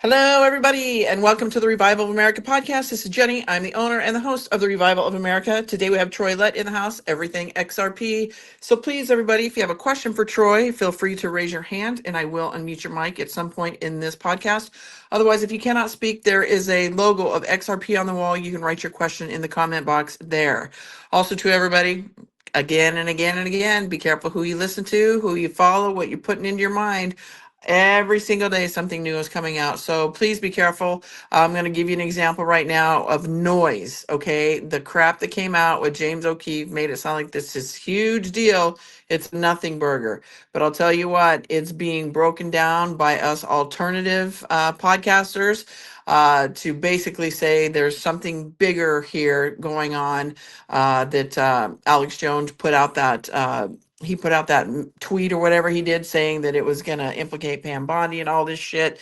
Hello, everybody, and welcome to the Revival of America podcast. This is Jenny. I'm the owner and the host of the Revival of America. Today we have Troy Lett in the house, everything XRP. So please, everybody, if you have a question for Troy, feel free to raise your hand and I will unmute your mic at some point in this podcast. Otherwise, if you cannot speak, there is a logo of XRP on the wall. You can write your question in the comment box there. Also, to everybody, again and again and again, be careful who you listen to, who you follow, what you're putting into your mind. Every single day, something new is coming out. So please be careful. I'm going to give you an example right now of noise. Okay. The crap that came out with James O'Keefe made it sound like this is huge deal. It's nothing burger. But I'll tell you what, it's being broken down by us alternative podcasters to basically say there's something bigger here going on that Alex Jones put out that. He put out that tweet or whatever he did saying that it was going to implicate Pam Bondi and all this shit.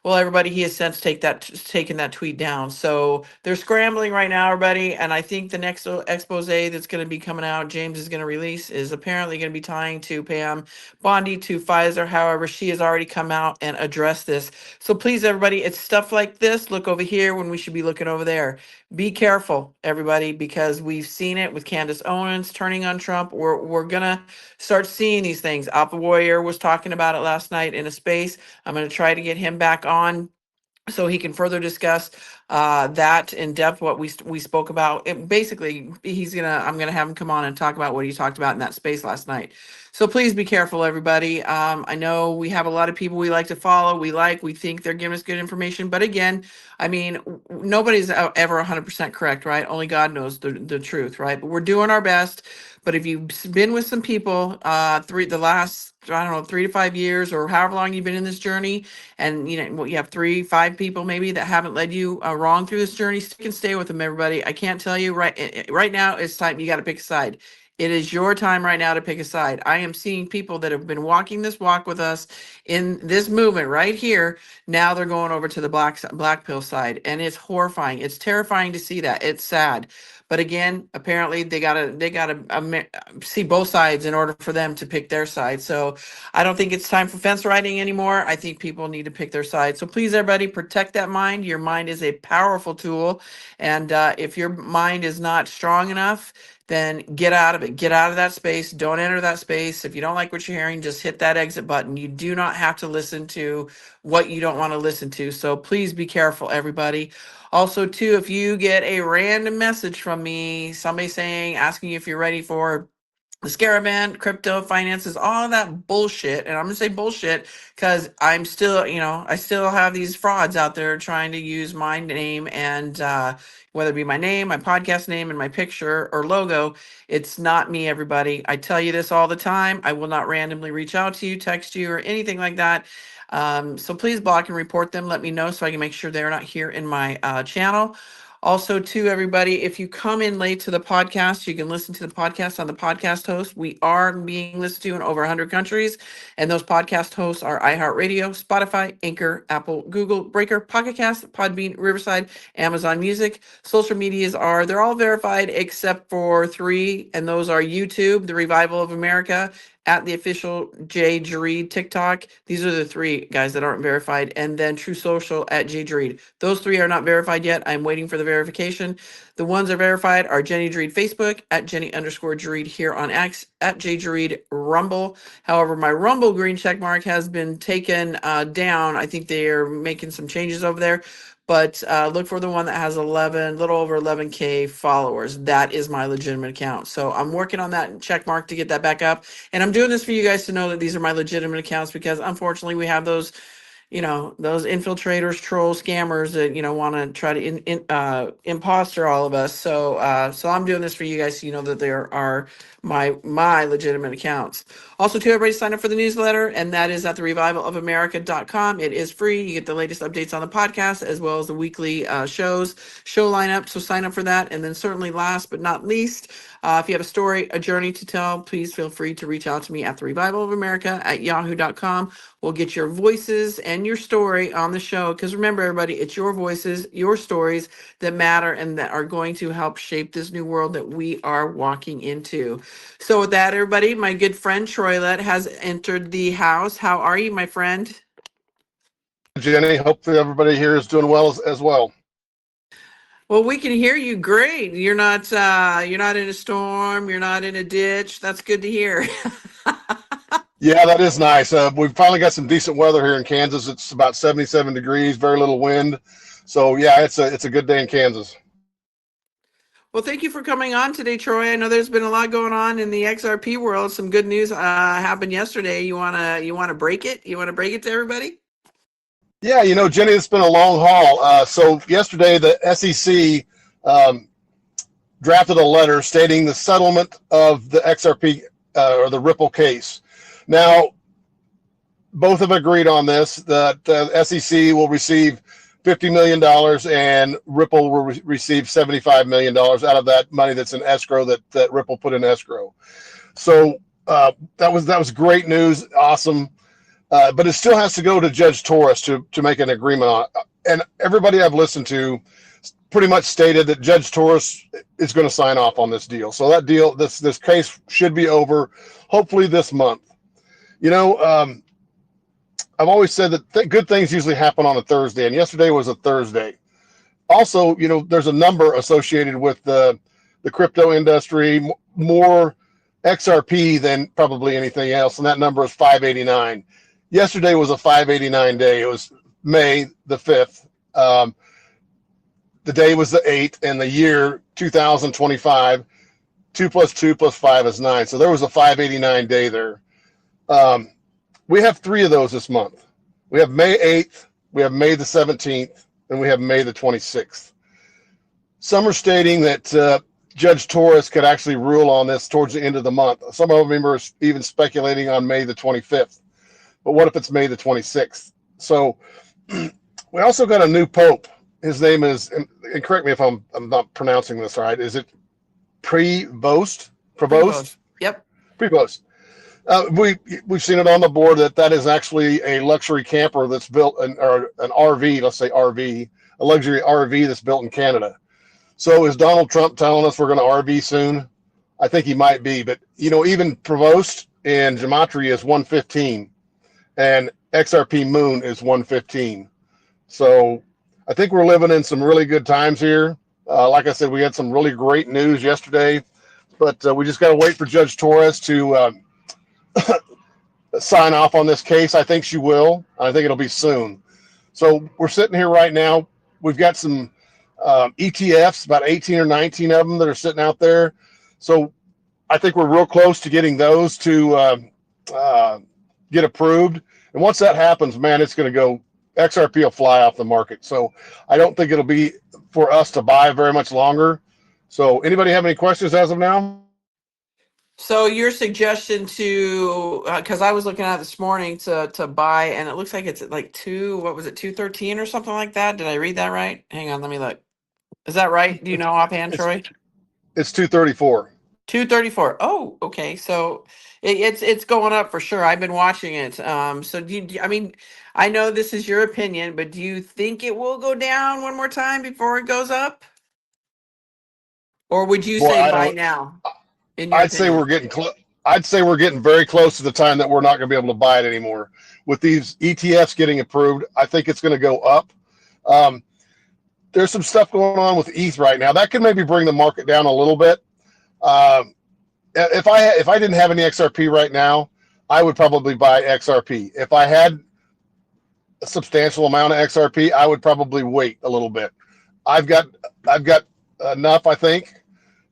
Well, everybody, he has since taken that tweet down. So they're scrambling right now, everybody. And I think the next expose that's going to be coming out, James is going to release, is apparently going to be tying to Pam Bondi to Pfizer. However, she has already come out and addressed this. So please, everybody, it's stuff like this. Look over here when we should be looking over there. Be careful, everybody, because we've seen it with Candace Owens turning on Trump. We're gonna start seeing these things. Alpha Warrior was talking about it last night in a space. I'm going to try to get him back on so he can further discuss that in depth, what we spoke about. Basically, I'm gonna have him come on and talk about what he talked about in that space last night. So please be careful, everybody. I know we have a lot of people we like to follow. We think they're giving us good information, but again, I mean, nobody's ever 100% correct, right? Only God knows the truth, right? But we're doing our best. But if you've been with some people the last, I don't know, 3 to 5 years or however long you've been in this journey, and you have 3, 5 people maybe that haven't led you wrong through this journey, stick and stay with them, everybody. I can't tell you right now, it's time you got to pick a side. It is your time right now to pick a side. I am seeing people that have been walking this walk with us in this movement right here. Now they're going over to the black pill side, and it's horrifying. It's terrifying to see that. It's sad. But again, apparently they gotta see both sides in order for them to pick their side. So I don't think it's time for fence riding anymore. I think people need to pick their side. So please, everybody, protect that mind. Your mind is a powerful tool, and if your mind is not strong enough, then get out of it. Get out of that space. Don't enter that space. If you don't like what you're hearing, just hit that exit button. You do not have to listen to what you don't want to listen to. So please be careful, everybody. Also, too, if you get a random message from me, somebody asking you if you're ready for the scare event, crypto, finances, all of that bullshit. And I'm gonna say bullshit because I'm still, I still have these frauds out there trying to use my name and whether it be my name, my podcast name, and my picture or logo. It's not me, everybody. I tell you this all the time. I will not randomly reach out to you, text you, or anything like that. So please block and report them. Let me know so I can make sure they're not here in my channel. Also, to everybody, if you come in late to the podcast, you can listen to the podcast on the podcast host. We are being listened to in over 100 countries, and those podcast hosts are iHeartRadio, Spotify, Anchor, Apple, Google, Breaker, Pocket Cast, Podbean, Riverside, Amazon Music. Social medias they're all verified except for 3, and those are YouTube, The Revival of America, at the official Jay Jareed TikTok. These are the 3 guys that aren't verified. And then True Social at Jay Jareed. Those 3 are not verified yet. I'm waiting for the verification. The ones that are verified are Jenny Jareed Facebook, at Jenny_Jareed here on X, at Jay Jareed Rumble. However, my Rumble green check mark has been taken down. I think they are making some changes over there. But look for the one that has little over 11K followers. That is my legitimate account. So I'm working on that check mark to get that back up. And I'm doing this for you guys to know that these are my legitimate accounts because unfortunately we have those infiltrators, trolls, scammers that, want to try to imposter all of us. So I'm doing this for you guys so you know that there are my legitimate accounts. Also, to everybody, sign up for the newsletter, and that is at therevivalofamerica.com. It is free. You get the latest updates on the podcast as well as the weekly show lineup. So sign up for that. And then certainly last but not least, if you have a story, a journey to tell, please feel free to reach out to me at therevivalofamerica@yahoo.com. We'll get your voices and your story on the show. Because remember, everybody, it's your voices, your stories that matter and that are going to help shape this new world that we are walking into. So with that, everybody, my good friend Troy Lett has entered the house. How are you, my friend? Jenny. Hopefully everybody here is doing well as well. Well, we can hear you great. You're not in a storm, you're not in a ditch. That's good to hear. Yeah, that is nice. We've finally got some decent weather here in Kansas. It's about 77 degrees, very little wind. So yeah, it's a good day in Kansas. Well, thank you for coming on today, Troy. I know there's been a lot going on in the XRP world. Some good news happened yesterday. You wanna break it? You wanna break it to everybody? Yeah, Jenny, it's been a long haul. So yesterday, the SEC drafted a letter stating the settlement of the XRP or the Ripple case. Now, both have agreed on this, that SEC will receive $50 million and Ripple will receive $75 million out of that money that's in escrow that Ripple put in escrow. So that was great news, awesome. But it still has to go to Judge Torres to make an agreement on it. And everybody I've listened to pretty much stated that Judge Torres is going to sign off on this deal. So that deal, this case should be over hopefully this month. I've always said that good things usually happen on a Thursday, and yesterday was a Thursday. Also, there's a number associated with the crypto industry, more XRP than probably anything else, and that number is 589. Yesterday was a 589 day. It was May the 5th. The day was the 8th, and the year 2025. 2 plus 2 plus 5 is 9. So there was a 589 day there. We have 3 of those this month. We have May 8th, we have May the 17th, and we have May the 26th. Some are stating that Judge Torres could actually rule on this towards the end of the month. Some of them are even speculating on May the 25th. But what if it's May the 26th? So we also got a new pope. His name is, and correct me if I'm not pronouncing this right, is it Prevost? Yep. Prevost. We've seen it on the board that is actually a luxury camper that's built, or an RV, let's say RV, a luxury RV that's built in Canada. So is Donald Trump telling us we're going to RV soon? I think he might be, but even Prevost and Gematria is 115, and XRP Moon is 115. So I think we're living in some really good times here. Like I said, we had some really great news yesterday, but we just got to wait for Judge Torres to sign off on this case. I think she will. I think it'll be soon. So we're sitting here right now. We've got some ETFs, about 18 or 19 of them that are sitting out there. So I think we're real close to getting those to get approved. And once that happens, man, it's going to go, XRP will fly off the market. So I don't think it'll be for us to buy very much longer. So anybody have any questions as of now? So your suggestion to, because I was looking at it this morning to buy, and it looks like it's at like 213 or something like that. Did I read that right? Hang on, let me look. Is that right? Do you know offhand, Troy? It's 234. 234. Oh, okay. So it's going up for sure. I've been watching it. So I mean, I know this is your opinion, but do you think it will go down one more time before it goes up? Or would you say buy now? I'd say we're getting close. I'd say we're getting very close to the time that we're not going to be able to buy it anymore. With these ETFs getting approved, I think it's going to go up. There's some stuff going on with ETH right now that could maybe bring the market down a little bit. If I didn't have any XRP right now, I would probably buy XRP. If I had a substantial amount of XRP, I would probably wait a little bit. I've got enough, I think,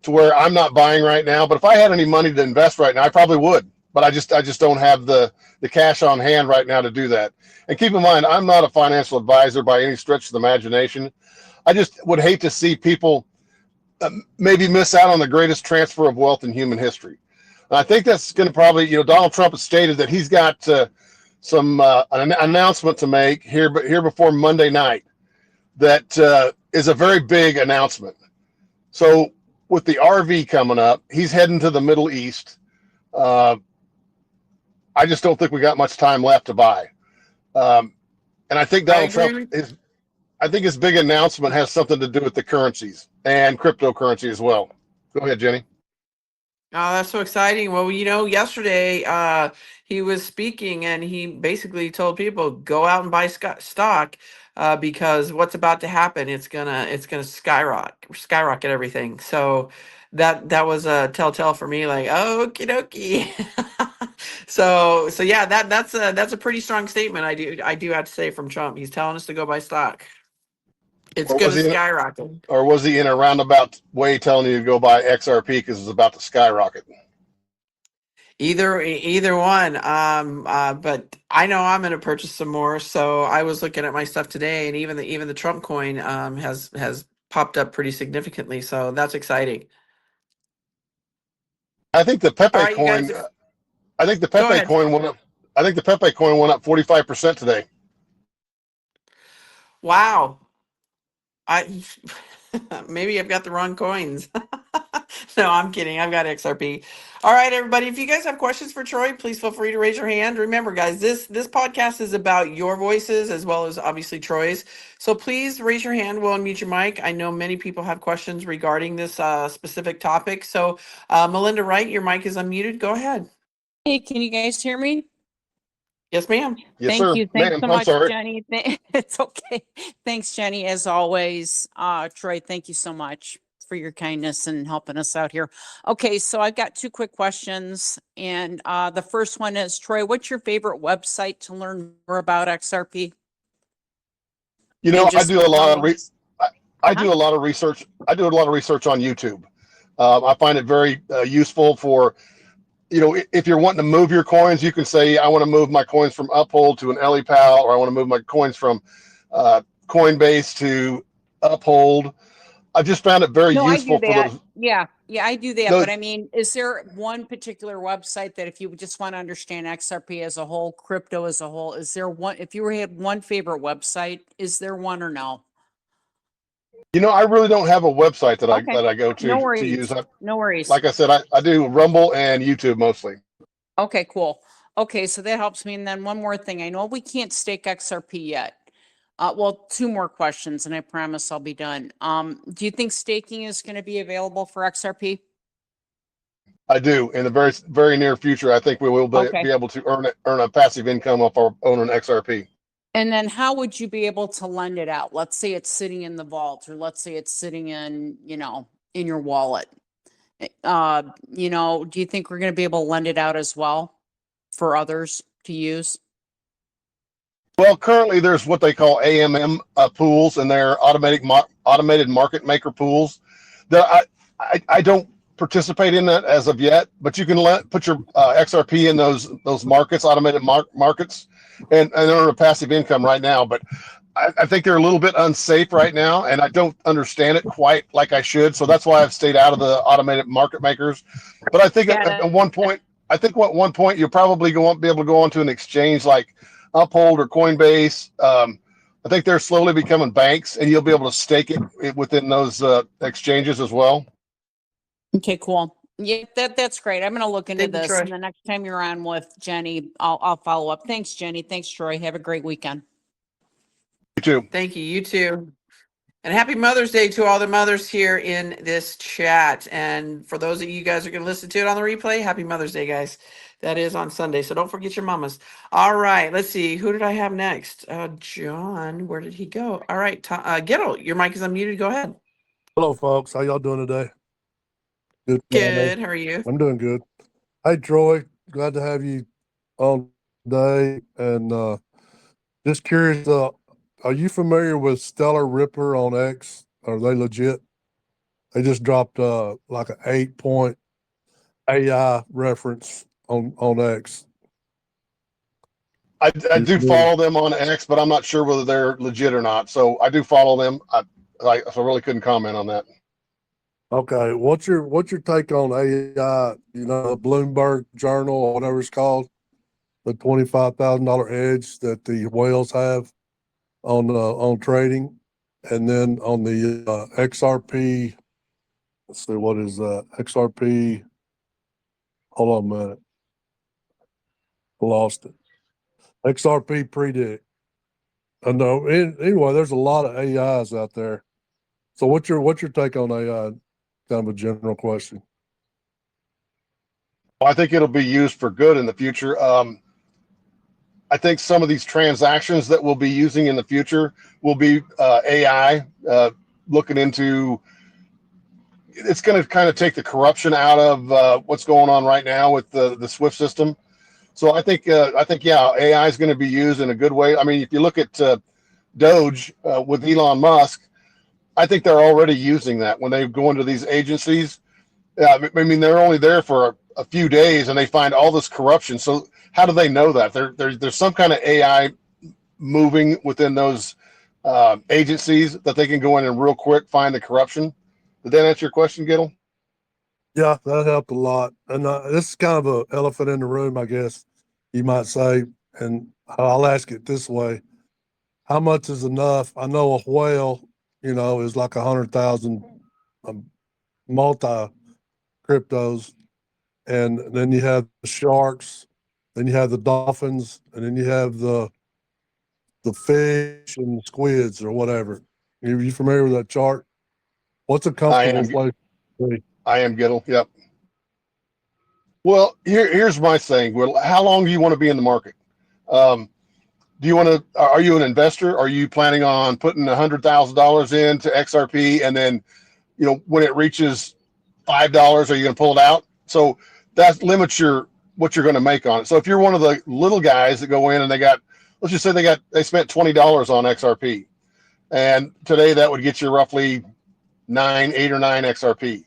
to where I'm not buying right now. But if I had any money to invest right now, I probably would. But I just don't have the cash on hand right now to do that. And keep in mind, I'm not a financial advisor by any stretch of the imagination. I just would hate to see people maybe miss out on the greatest transfer of wealth in human history. And I think that's going to probably, Donald Trump has stated that he's got some an announcement to make here before Monday night that is a very big announcement. So with the RV coming up, he's heading to the Middle East. I just don't think we got much time left to buy. And I think Donald Trump I think his big announcement has something to do with the currencies and cryptocurrency as well. Go ahead, Jenny. Oh, that's so exciting. Well, yesterday he was speaking and he basically told people go out and buy stock because what's about to happen, it's gonna skyrocket everything. So that was a telltale for me, like, oh, okie dokie. So yeah, that's a pretty strong statement. I do have to say from Trump. He's telling us to go buy stock. It's Or was gonna he skyrocket. in a roundabout way telling you to go buy XRP because it's about to skyrocket? Either one. But I know I'm gonna purchase some more. So I was looking at my stuff today, and even the Trump coin has popped up pretty significantly. So that's exciting. I think the All Pepe right, you guys, coin. I think the go Pepe ahead. coin went up. I think the Pepe coin went up 45% today. Wow. I maybe I've got the wrong coins. No, I'm kidding. I've got XRP. All right, everybody. If you guys have questions for Troy, please feel free to raise your hand. Remember, guys, this podcast is about your voices as well as obviously Troy's. So please raise your hand. We'll unmute your mic. I know many people have questions regarding this specific topic. So, Melinda Wright, your mic is unmuted. Go ahead. Hey, can you guys hear me? Yes, ma'am. Yes, Thank sir. you. Thanks Ma'am, so I'm much, sorry. Jenny. It's okay. Thanks, Jenny, as always. Troy, thank you so much for your kindness and helping us out here. Okay, so I've got two quick questions. And the first one is, Troy, what's your favorite website to learn more about XRP? You know, And just I do a lot of research. I do a lot of research on YouTube. I find it very useful for, if you're wanting to move your coins, you can say, I want to move my coins from Uphold to an EliPal, or I want to move my coins from Coinbase to Uphold. I just found it very No, I do useful for that. those. Yeah, I do that. those But I mean, is there one particular website that if you just want to understand XRP as a whole, crypto as a whole, is there one, if you had one favorite website, is there one or no? I really don't have a website that Okay, I go no to use. worries. No worries. Like I said, I do Rumble and YouTube mostly. Okay, cool. Okay, so that helps me. And then one more thing. I know we can't stake XRP yet. Well, two more questions and I promise I'll be done. Do you think staking is going to be available for XRP? I do. In the very, very near future, I think we will Okay. be able to earn a passive income off our owning XRP. And then how would you be able to lend it out? Let's say it's sitting in the vault, or let's say it's sitting in, in your wallet. Do you think we're going to be able to lend it out as well for others to use? Well, currently there's what they call AMM pools, and they're automated market maker pools. That I don't participate in that as of yet, but you can put your XRP in those markets, automated markets, and earn a passive income right now. But I think they're a little bit unsafe right now, and I don't understand it quite like I should. So that's why I've stayed out of the automated market makers. But I think at one point, you'll probably be able to go onto an exchange like Uphold or Coinbase. I think they're slowly becoming banks, and you'll be able to stake it within those exchanges as well. Okay, cool. Yeah, that's great. I'm going to look into Thank you, this. Troy. And the next time you're on with Jenny, I'll follow up. Thanks, Jenny. Thanks, Troy. Have a great weekend. You too. Thank you. You too. And happy Mother's Day to all the mothers here in this chat. And for those of you guys who are going to listen to it on the replay, happy Mother's Day, guys. That is on Sunday. So don't forget your mamas. All right. Let's see. Who did I have next? John. Where did he go? All right. Gittle, your mic is unmuted. Go ahead. Hello, folks. How y'all doing today? Good. Good. How are you? I'm doing good. Hey, Troy. Glad to have you on today. And just curious, are you familiar with Stellar Ripper on X? Are they legit? They just dropped like an 8-point AI reference on X. I do follow them on X, but I'm not sure whether they're legit or not. So I do follow them. So I really couldn't comment on that. Okay, what's your take on AI? The Bloomberg Journal or whatever it's called, the $25,000 edge that the whales have on trading, and then on the XRP. Let's see, what is that? XRP. Hold on a minute. I lost it. XRP predict. I know. Anyway, there's a lot of AIs out there. So what's your take on AI? Kind of a general question. I think it'll be used for good in the future. I think some of these transactions that we'll be using in the future will be AI, looking into. It's going to kind of take the corruption out of what's going on right now with the SWIFT system. So I think yeah, AI is going to be used in a good way. I mean, if you look at Doge with Elon Musk, I think they're already using that when they go into these agencies. I mean, they're only there for a few days and they find all this corruption. So how do they know that? There's some kind of AI moving within those agencies that they can go in and real quick find the corruption. Did that answer your question, Gittle? Yeah, that helped a lot. And this is kind of an elephant in the room, I guess you might say. And I'll ask it this way. How much is enough? I know a whale, is like 100,000 multi cryptos. And then you have the sharks, then you have the dolphins, and then you have the fish and squids or whatever. Are you familiar with that chart? What's a comfortable place to be? I am Gittle. Yep. Well, here's my thing. Well, how long do you want to be in the market? Do you want to? Are you an investor? Are you planning on putting $100,000 into XRP and then, when it reaches $5, are you going to pull it out? So that limits what you're going to make on it. So if you're one of the little guys that go in and let's just say they spent $20 on XRP, and today that would get you roughly 8 or 9 XRP.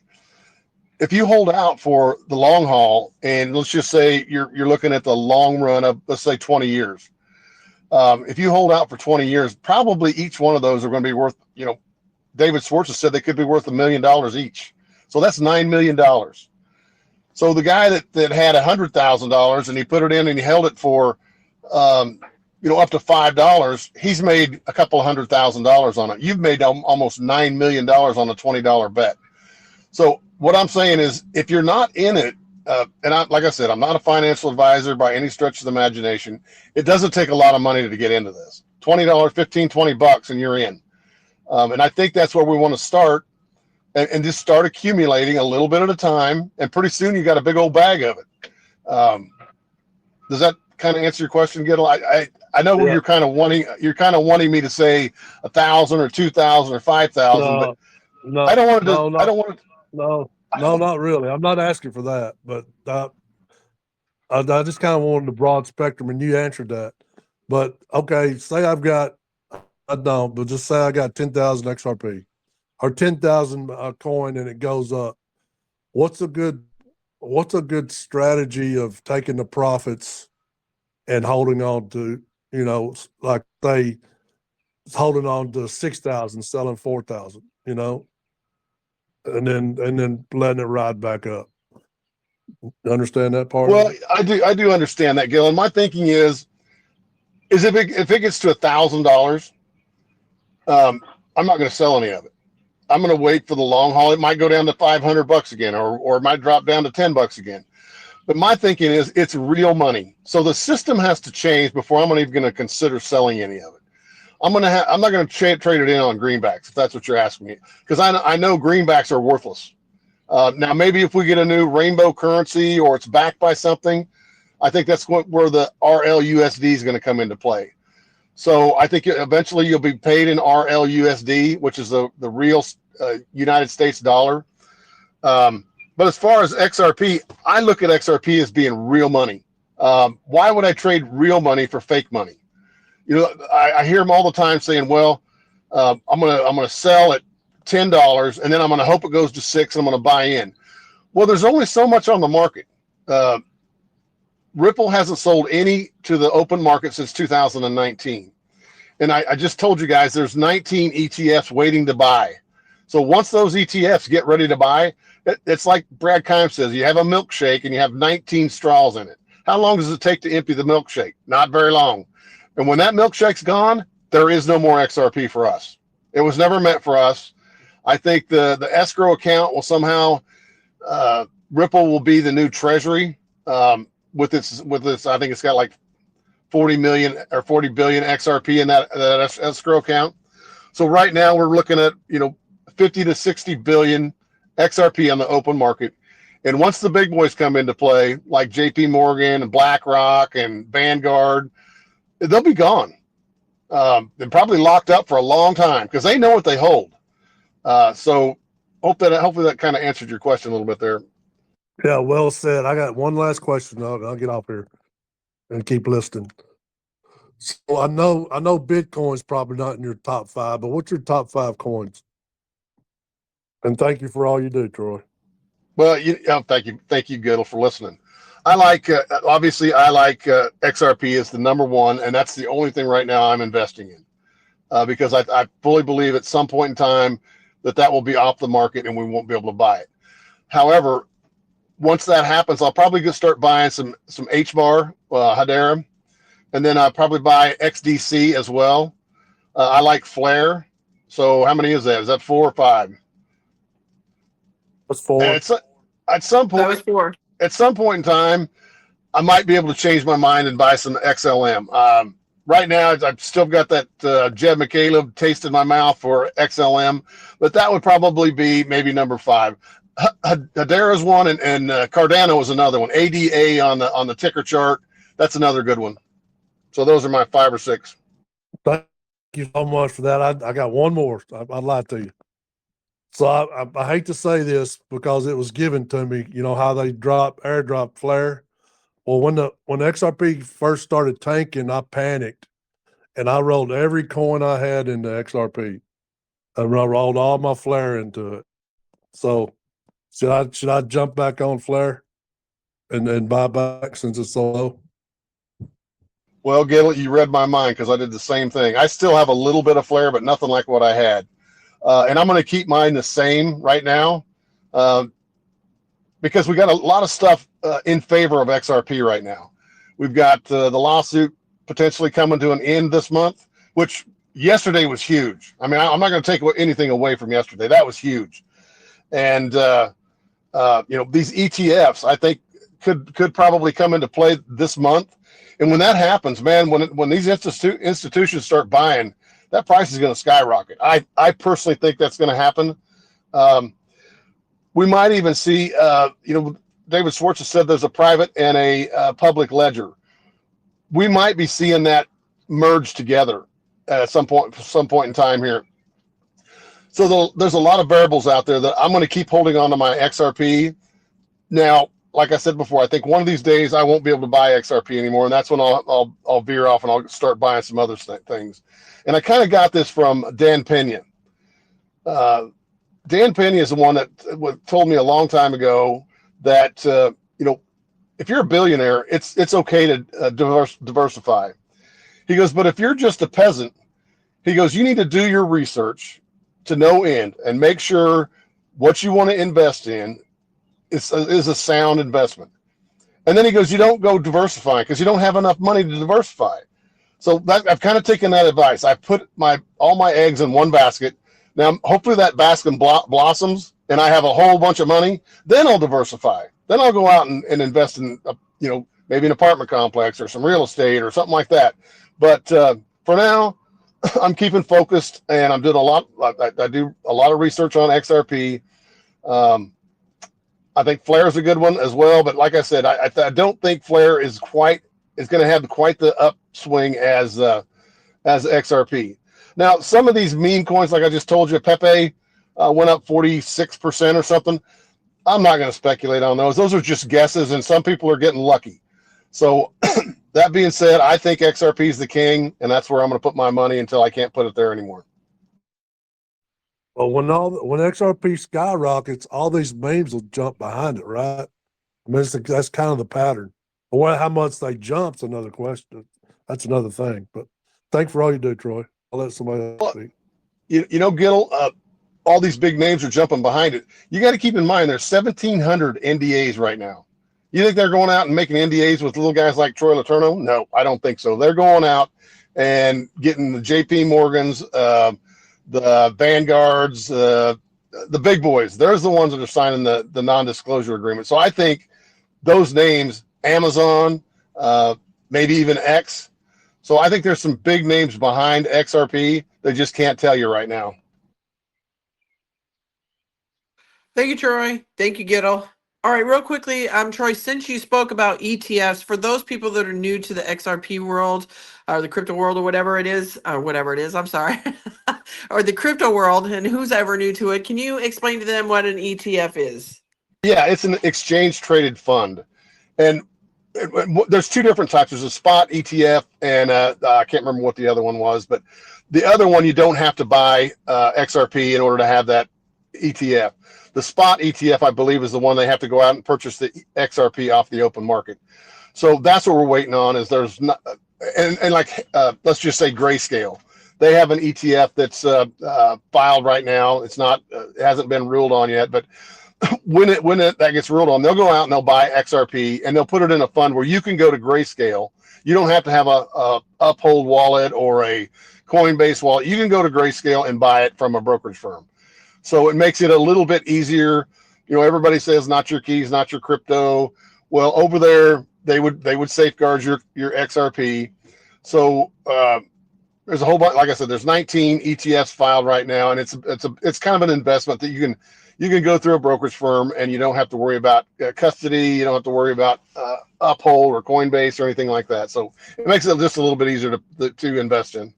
If you hold out for the long haul, and let's just say you're looking at the long run of, let's say, 20 years. If you hold out for 20 years, probably each one of those are going to be worth, David Schwartz has said they could be worth $1 million each. So that's $9 million. So the guy that had $100,000 and he put it in and he held it for, up to $5, he's made a couple $100,000 on it. You've made almost $9 million on a $20 bet. So what I'm saying is, if you're not in it, like I said, I'm not a financial advisor by any stretch of the imagination. It doesn't take a lot of money to get into this. $20, $15, $20, and you're in. And I think that's where we want to start, and just start accumulating a little bit at a time. And pretty soon you got a big old bag of it. Does that kind of answer your question, Gittle? I know Yeah. you're kind of wanting me to say 1,000 or 2,000 or 5,000, but No, I don't want to. no, I don't want to. no, not really. I'm not asking for that, but I just kind of wanted the broad spectrum, and you answered that. But okay, say I don't, but just say I got 10,000 XRP or 10,000 coin, and it goes up. What's a good strategy of taking the profits and holding on to, like they holding on to 6,000, selling 4,000, and then letting it ride back up. Understand that part? Well, I do understand that, Gil. And my thinking is if it gets to $1,000, I'm not going to sell any of it. I'm going to wait for the long haul. It might go down to $500 again, or it might drop down to $10 again. But my thinking is it's real money. So the system has to change before I'm even going to consider selling any of it. I'm not going to trade it in on greenbacks, if that's what you're asking me, because I know greenbacks are worthless. Now, maybe if we get a new rainbow currency or it's backed by something, I think that's where the RLUSD is going to come into play. So I think eventually you'll be paid in RLUSD, which is the real United States dollar. But as far as XRP, I look at XRP as being real money. Why would I trade real money for fake money? I hear them all the time saying, "Well, I'm gonna sell at $10, and then I'm gonna hope it goes to $6, and I'm gonna buy in." Well, there's only so much on the market. Ripple hasn't sold any to the open market since 2019, and I just told you guys there's 19 ETFs waiting to buy. So once those ETFs get ready to buy, it's like Brad Keim says: you have a milkshake and you have 19 straws in it. How long does it take to empty the milkshake? Not very long. And when that milkshake's gone, there is no more XRP for us. It was never meant for us. I think the escrow account will somehow, Ripple will be the new treasury with its. I think it's got like 40 million or 40 billion XRP in that escrow account. So right now we're looking at 50 to 60 billion XRP on the open market, And once the big boys come into play, like JP Morgan and BlackRock and Vanguard, they'll be gone. They're probably locked up for a long time because they know what they hold. So hopefully that kind of answered your question a little bit there. Yeah, well said. I got one last question. I'll get off here and keep listening. So I know Bitcoin's probably not in your top 5, but what's your top 5 coins? And thank you for all you do, Troy. Well, thank you, Giddle, for listening. I like obviously XRP is the number one, and that's the only thing right now I'm investing in because I fully believe at some point in time that will be off the market and we won't be able to buy it. However, once that happens, I'll probably go start buying some HBAR, Hedera, and then I'll probably buy XDC as well. I like Flare. So how many is that? Is that 4 or 5? That's 4. And at some point, That was 4. At some point in time, I might be able to change my mind and buy some XLM. Right now, I've still got that Jed McCaleb taste in my mouth for XLM, but that would probably be maybe number 5. Hedera's one, and Cardano is another one. ADA on the ticker chart. That's another good one. So those are my 5 or 6. Thank you so much for that. I got one more. I'd lie to you. So I hate to say this because it was given to me. You know how they airdrop Flare. Well, when XRP first started tanking, I panicked and I rolled every coin I had into XRP. I rolled all my Flare into it. So should I jump back on Flare and buy back since it's so low? Well, Gill, you read my mind because I did the same thing. I still have a little bit of Flare, but nothing like what I had. And I'm going to keep mine the same right now because we got a lot of stuff in favor of XRP right now. We've got the lawsuit potentially coming to an end this month, which yesterday was huge. I mean, I'm not going to take anything away from yesterday. That was huge. And, these ETFs, I think, could probably come into play this month. And when that happens, man, when these institutions start buying, that price is going to skyrocket. I personally think that's going to happen. We might even see, David Schwartz has said there's a private and a public ledger. We might be seeing that merge together at some point in time here. So there's a lot of variables out there that I'm going to keep holding on to my XRP. Now, like I said before, I think one of these days I won't be able to buy XRP anymore, and that's when I'll veer off and I'll start buying some other things. And I kind of got this from Dan Pena. Dan Pena is the one that told me a long time ago that if you're a billionaire, it's okay to diversify. He goes, but if you're just a peasant, he goes, you need to do your research to no end and make sure what you want to invest in is a sound investment. And then he goes, you don't go diversifying because you don't have enough money to diversify. So I've kind of taken that advice. I put all my eggs in one basket. Now, hopefully that basket blossoms and I have a whole bunch of money. Then I'll diversify. Then I'll go out and invest in, maybe an apartment complex or some real estate or something like that. But for now, I'm keeping focused and I'm doing I do a lot of research on XRP. I think Flare is a good one as well. But like I said, I don't think Flare is going to have quite the upswing as XRP. Now, some of these meme coins, like I just told you, Pepe went up 46% or something. I'm not going to speculate on those. Those are just guesses, and some people are getting lucky. So that being said, I think XRP is the king, and that's where I'm going to put my money until I can't put it there anymore. Well, when XRP skyrockets, all these memes will jump behind it, right? I mean, that's kind of the pattern. Well, how much they jump's another question. That's another thing. But thanks for all you do, Troy. I'll let somebody else speak. Gil, all these big names are jumping behind it. You got to keep in mind there's 1,700 NDAs right now. You think they're going out and making NDAs with little guys like Troy Letourneau? No, I don't think so. They're going out and getting the JP Morgans, the Vanguards, the big boys. There's the ones that are signing the non-disclosure agreement. So I think those names, Amazon, maybe even X. So I think there's some big names behind XRP. They just can't tell you right now. Thank you, Troy. Thank you, Giddle. All right, real quickly, Troy, since you spoke about ETFs, for those people that are new to the XRP world or the crypto world or whatever it is, I'm sorry, or the crypto world, and who's ever new to it, can you explain to them what an ETF is? Yeah, it's an exchange traded fund. And there's two different types. There's a spot ETF, and I can't remember what the other one was, but the other one you don't have to buy XRP in order to have that ETF. The spot ETF, I believe, is the one they have to go out and purchase the XRP off the open market. So that's what we're waiting on. Is there's not, and like let's just say Grayscale, they have an ETF that's filed right now. It's not, it hasn't been ruled on yet, but when that gets ruled on, they'll go out and they'll buy XRP and they'll put it in a fund where you can go to Grayscale. You don't have to have a Uphold wallet or a Coinbase wallet. You can go to Grayscale and buy it from a brokerage firm. So it makes it a little bit easier. You know, everybody says not your keys, not your crypto. Well, over there they would safeguard your XRP. So there's a whole bunch. Like I said, there's 19 ETFs filed right now, and it's kind of an investment that you can go through a brokerage firm and you don't have to worry about custody. You don't have to worry about Uphold or Coinbase or anything like that. So it makes it just a little bit easier to invest in.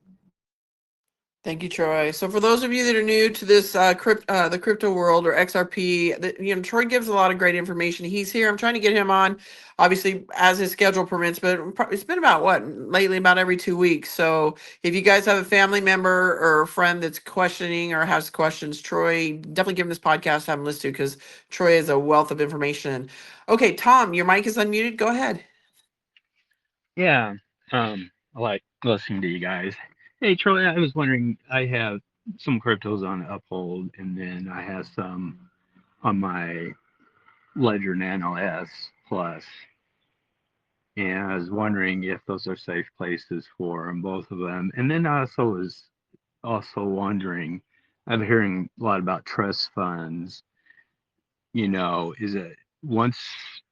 Thank you, Troy. So for those of you that are new to this the crypto world or XRP, Troy gives a lot of great information. He's here. I'm trying to get him on, obviously, as his schedule permits, but it's been about every 2 weeks. So if you guys have a family member or a friend that's questioning or has questions, Troy, definitely give him this podcast, have him listen to, because Troy is a wealth of information. Okay, Tom, your mic is unmuted. Go ahead. Yeah, I like listening to you guys. Hey, Troy, I was wondering, I have some cryptos on Uphold, and then I have some on my Ledger Nano S Plus. And I was wondering if those are safe places for them, both of them. And then I also was wondering, I'm hearing a lot about trust funds. Is it once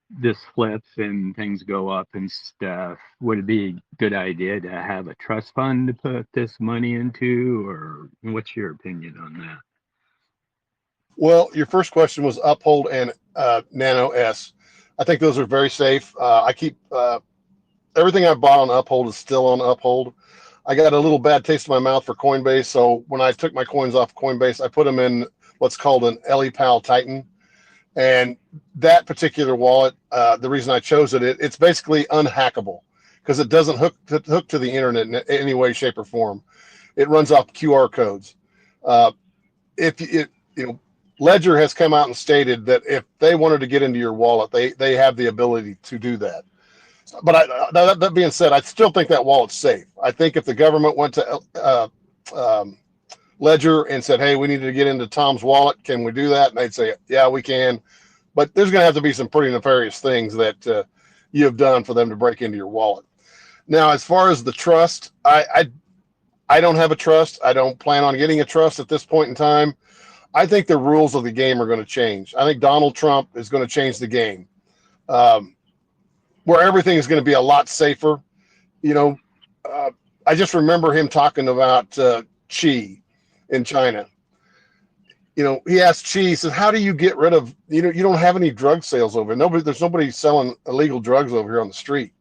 this flips and things go up and stuff, would it be a good idea to have a trust fund to put this money into, or what's your opinion on that? Well, your first question was Uphold and Nano S. I think those are very safe. I keep everything I bought on Uphold is still on Uphold. I got a little bad taste in my mouth for Coinbase, so when I took my coins off Coinbase, I put them in what's called an EliPal Titan. And that particular wallet, the reason I chose it's basically unhackable because it doesn't hook to the internet in any way, shape, or form. It runs off QR codes. Ledger has come out and stated that if they wanted to get into your wallet, they have the ability to do that. But that being said, I still think that wallet's safe. I think if the government went to Ledger and said, hey, we need to get into Tom's wallet, can we do that? And they'd say, yeah, we can. But there's going to have to be some pretty nefarious things that you have done for them to break into your wallet. Now, as far as the trust, I don't have a trust. I don't plan on getting a trust at this point in time. I think the rules of the game are going to change. I think Donald Trump is going to change the game, where everything is going to be a lot safer. I just remember him talking about Qi in China. He asked Qi, he said, how do you get rid of, you don't have any drug sales over here. There's nobody selling illegal drugs over here on the street.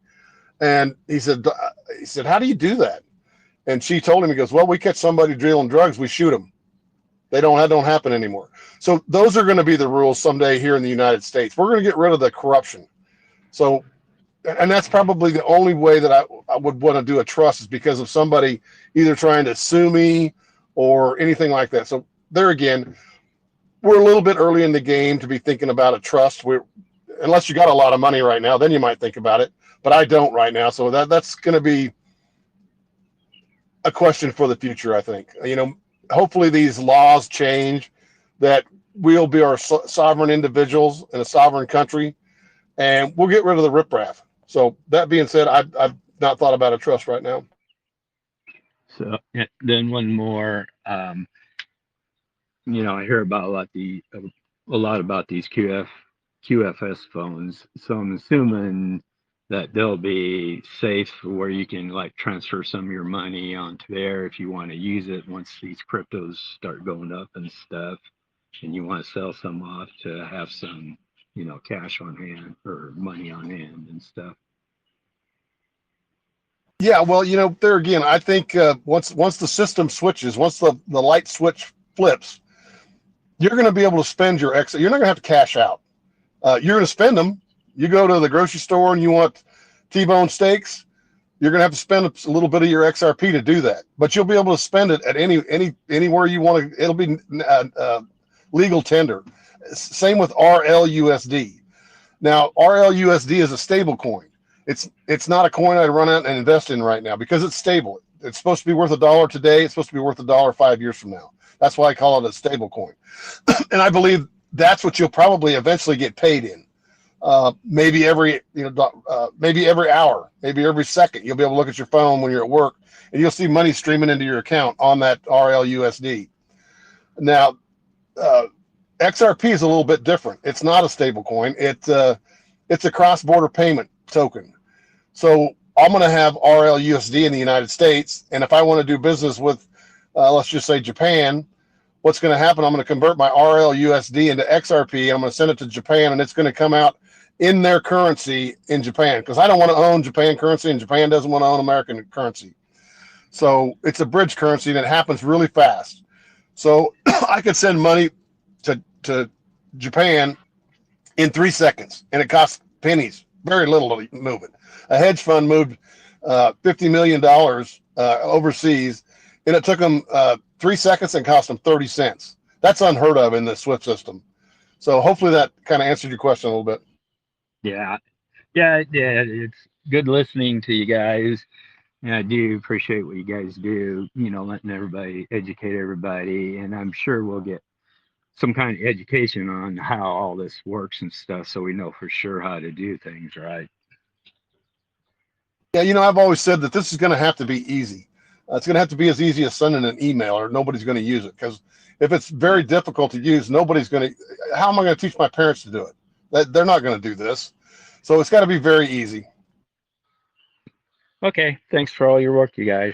And he said, how do you do that? And Qi told him, he goes, well, we catch somebody dealing drugs, we shoot them. That don't happen anymore. So those are going to be the rules someday here in the United States. We're going to get rid of the corruption. So, and that's probably the only way that I would want to do a trust, is because of somebody either trying to sue me or anything like that. So there again, we're a little bit early in the game to be thinking about a trust. Unless you got a lot of money right now, then you might think about it. But I don't right now. So that's going to be a question for the future, I think. Hopefully these laws change, that we'll be our sovereign individuals in a sovereign country, and we'll get rid of the riprap. So that being said, I've not thought about a trust right now. So then one more, I hear about a lot about these QFS phones. So I'm assuming that they'll be safe where you can transfer some of your money onto there if you want to use it once these cryptos start going up and stuff, and you want to sell some off to have some cash on hand or money on hand and stuff. Yeah, well, there again, I think once the system switches, once the light switch flips, you're going to be able to spend your extra. You're not going to have to cash out. You're going to spend them. You go to the grocery store and you want T-bone steaks. You're going to have to spend a little bit of your XRP to do that, but you'll be able to spend it at anywhere you want to. It'll be legal tender. Same with RLUSD. Now, RLUSD is a stable coin. It's not a coin I'd run out and invest in right now because it's stable. It's supposed to be worth $1 today. It's supposed to be worth $1 5 years from now. That's why I call it a stable coin. And I believe that's what you'll probably eventually get paid in. Maybe every hour, maybe every second, you'll be able to look at your phone when you're at work and you'll see money streaming into your account on that RLUSD. Now, XRP is a little bit different. It's not a stable coin. It's a cross-border payment token. So I'm going to have RLUSD in the United States. And if I want to do business with, let's just say Japan, what's going to happen? I'm going to convert my RLUSD into XRP. I'm going to send it to Japan and it's going to come out in their currency in Japan because I don't want to own Japan currency and Japan doesn't want to own American currency. So it's a bridge currency and it happens really fast. So I could send money to Japan in 3 seconds and it costs pennies, very little to move it. A hedge fund moved $50 million overseas and it took them 3 seconds and cost them 30 cents. That's unheard of in the SWIFT system. So hopefully that kind of answered your question a little bit. Yeah. It's good listening to you guys. And I do appreciate what you guys do, letting everybody educate everybody. And I'm sure we'll get some kind of education on how all this works and stuff so we know for sure how to do things right. Yeah, I've always said that this is going to have to be easy. It's going to have to be as easy as sending an email or nobody's going to use it because if it's very difficult to use, nobody's going to. How am I going to teach my parents to do it? They're not going to do this. So it's got to be very easy. Okay. Thanks for all your work, you guys.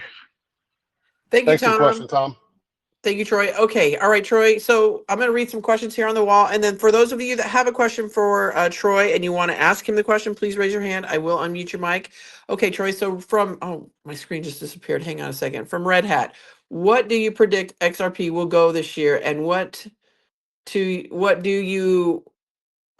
Thank you, Thanks for the Tom. question, Tom. Thank you, Troy. Okay. All right, Troy. So I'm going to read some questions here on the wall. And then for those of you that have a question for Troy and you want to ask him the question, please raise your hand. I will unmute your mic. Okay, Troy. So my screen just disappeared. Hang on a second. From Red Hat, what do you predict XRP will go this year? And what do you,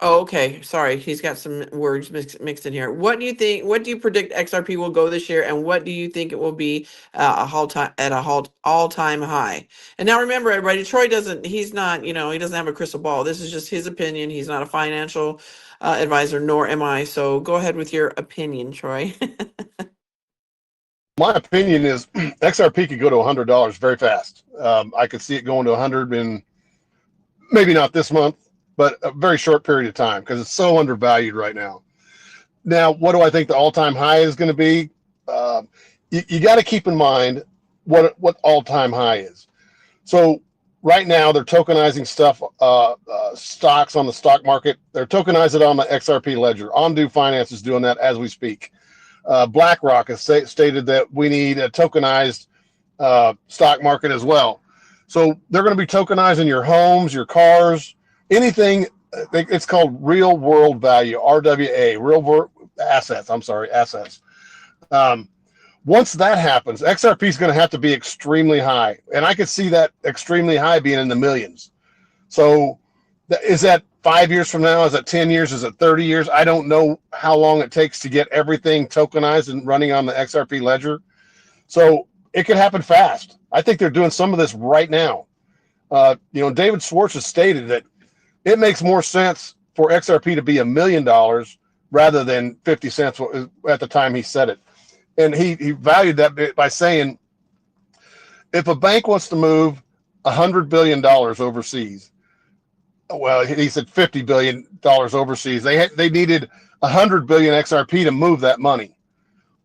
oh, okay. Sorry. He's got some words mixed in here. What do you predict XRP will go this year? And what do you think it will be at a all-time high? And now remember, everybody, Troy he's not, he doesn't have a crystal ball. This is just his opinion. He's not a financial advisor, nor am I. So go ahead with your opinion, Troy. My opinion is XRP could go to $100 very fast. I could see it going to 100 in maybe not this month, but a very short period of time because it's so undervalued right now. Now, what do I think the all-time high is going to be? You got to keep in mind what all-time high is. So right now they're tokenizing stuff, stocks on the stock market. They're tokenizing it on the XRP ledger. Ondu Finance is doing that as we speak. BlackRock has stated that we need a tokenized stock market as well. So they're going to be tokenizing your homes, your cars, anything. It's called real world value, RWA, real world assets. Assets. Once that happens, XRP is going to have to be extremely high. And I could see that extremely high being in the millions. So is that 5 years from now? Is that 10 years? Is it 30 years? I don't know how long it takes to get everything tokenized and running on the XRP ledger. So it could happen fast. I think they're doing some of this right now. David Schwartz has stated that it makes more sense for XRP to be $1 million rather than 50 cents at the time he said it. And he valued that by saying, if a bank wants to move $100 billion overseas, well, he said $50 billion overseas, they needed 100 billion XRP to move that money.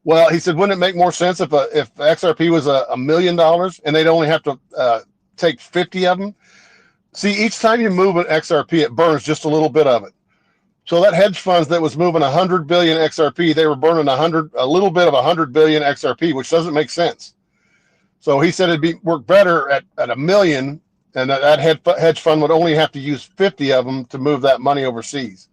Well, he said, wouldn't it make more sense if XRP was $1 million and they'd only have to take 50 of them? See, each time you move an XRP, it burns just a little bit of it. So that hedge funds that was moving 100 billion XRP, they were burning a little bit of 100 billion XRP, which doesn't make sense. So he said it'd work better at $1 million, and that hedge fund would only have to use 50 of them to move that money overseas.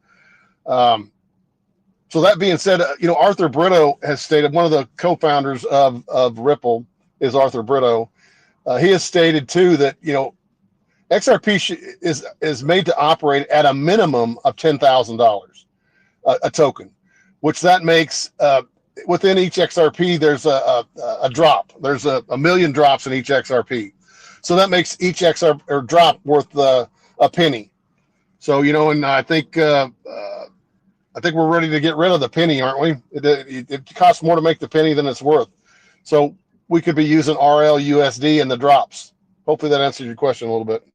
So that being said, Arthur Brito has stated, one of the co-founders of Ripple is Arthur Brito. He has stated too that, XRP is made to operate at a minimum of $10,000 a token, which that makes within each XRP there's a drop. There's a million drops in each XRP, so that makes each XRP or drop worth a penny. So and I think we're ready to get rid of the penny, aren't we? It costs more to make the penny than it's worth, so we could be using RLUSD in the drops. Hopefully that answers your question a little bit.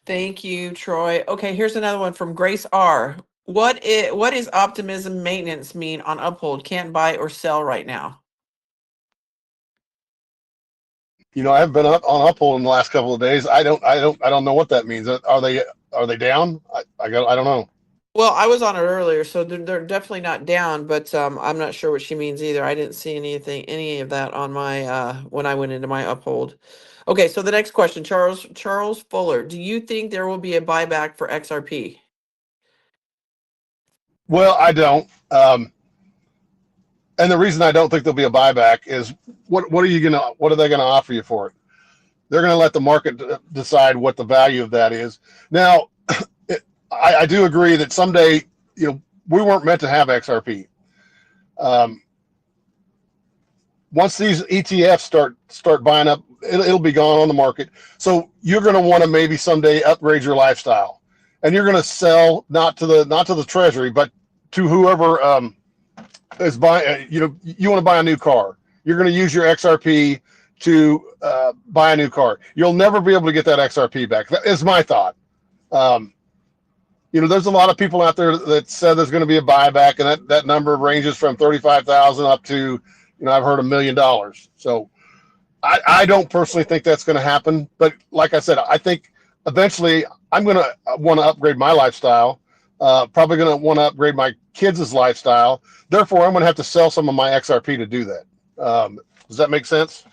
Thank you, Troy. Okay, here's another one from Grace R. What is optimism maintenance mean on Uphold? Can't buy or sell right now. I haven't been up on Uphold in the last couple of days. I don't know what that means. Are they down? I don't know. Well, I was on it earlier, so they're definitely not down, but I'm not sure what she means either. I didn't see any of that on my when I went into my Uphold. Okay, so the next question, Charles Fuller, do you think there will be a buyback for XRP? Well, I don't. And the reason I don't think there'll be a buyback is what are they gonna offer you for it? They're gonna let the market decide what the value of that is. Now, I do agree that someday, we weren't meant to have XRP. Once these ETFs start buying up, it'll be gone on the market. So you're going to want to maybe someday upgrade your lifestyle, and you're going to sell not to the treasury, but to whoever is buying. You want to buy a new car. You're going to use your XRP to buy a new car. You'll never be able to get that XRP back. That is my thought. There's a lot of people out there that said there's going to be a buyback, and that number ranges from 35,000 up to, I've heard $1 million. So I don't personally think that's going to happen. But like I said, I think eventually I'm going to want to upgrade my lifestyle, probably going to want to upgrade my kids' lifestyle. Therefore, I'm going to have to sell some of my XRP to do that. Does that make sense?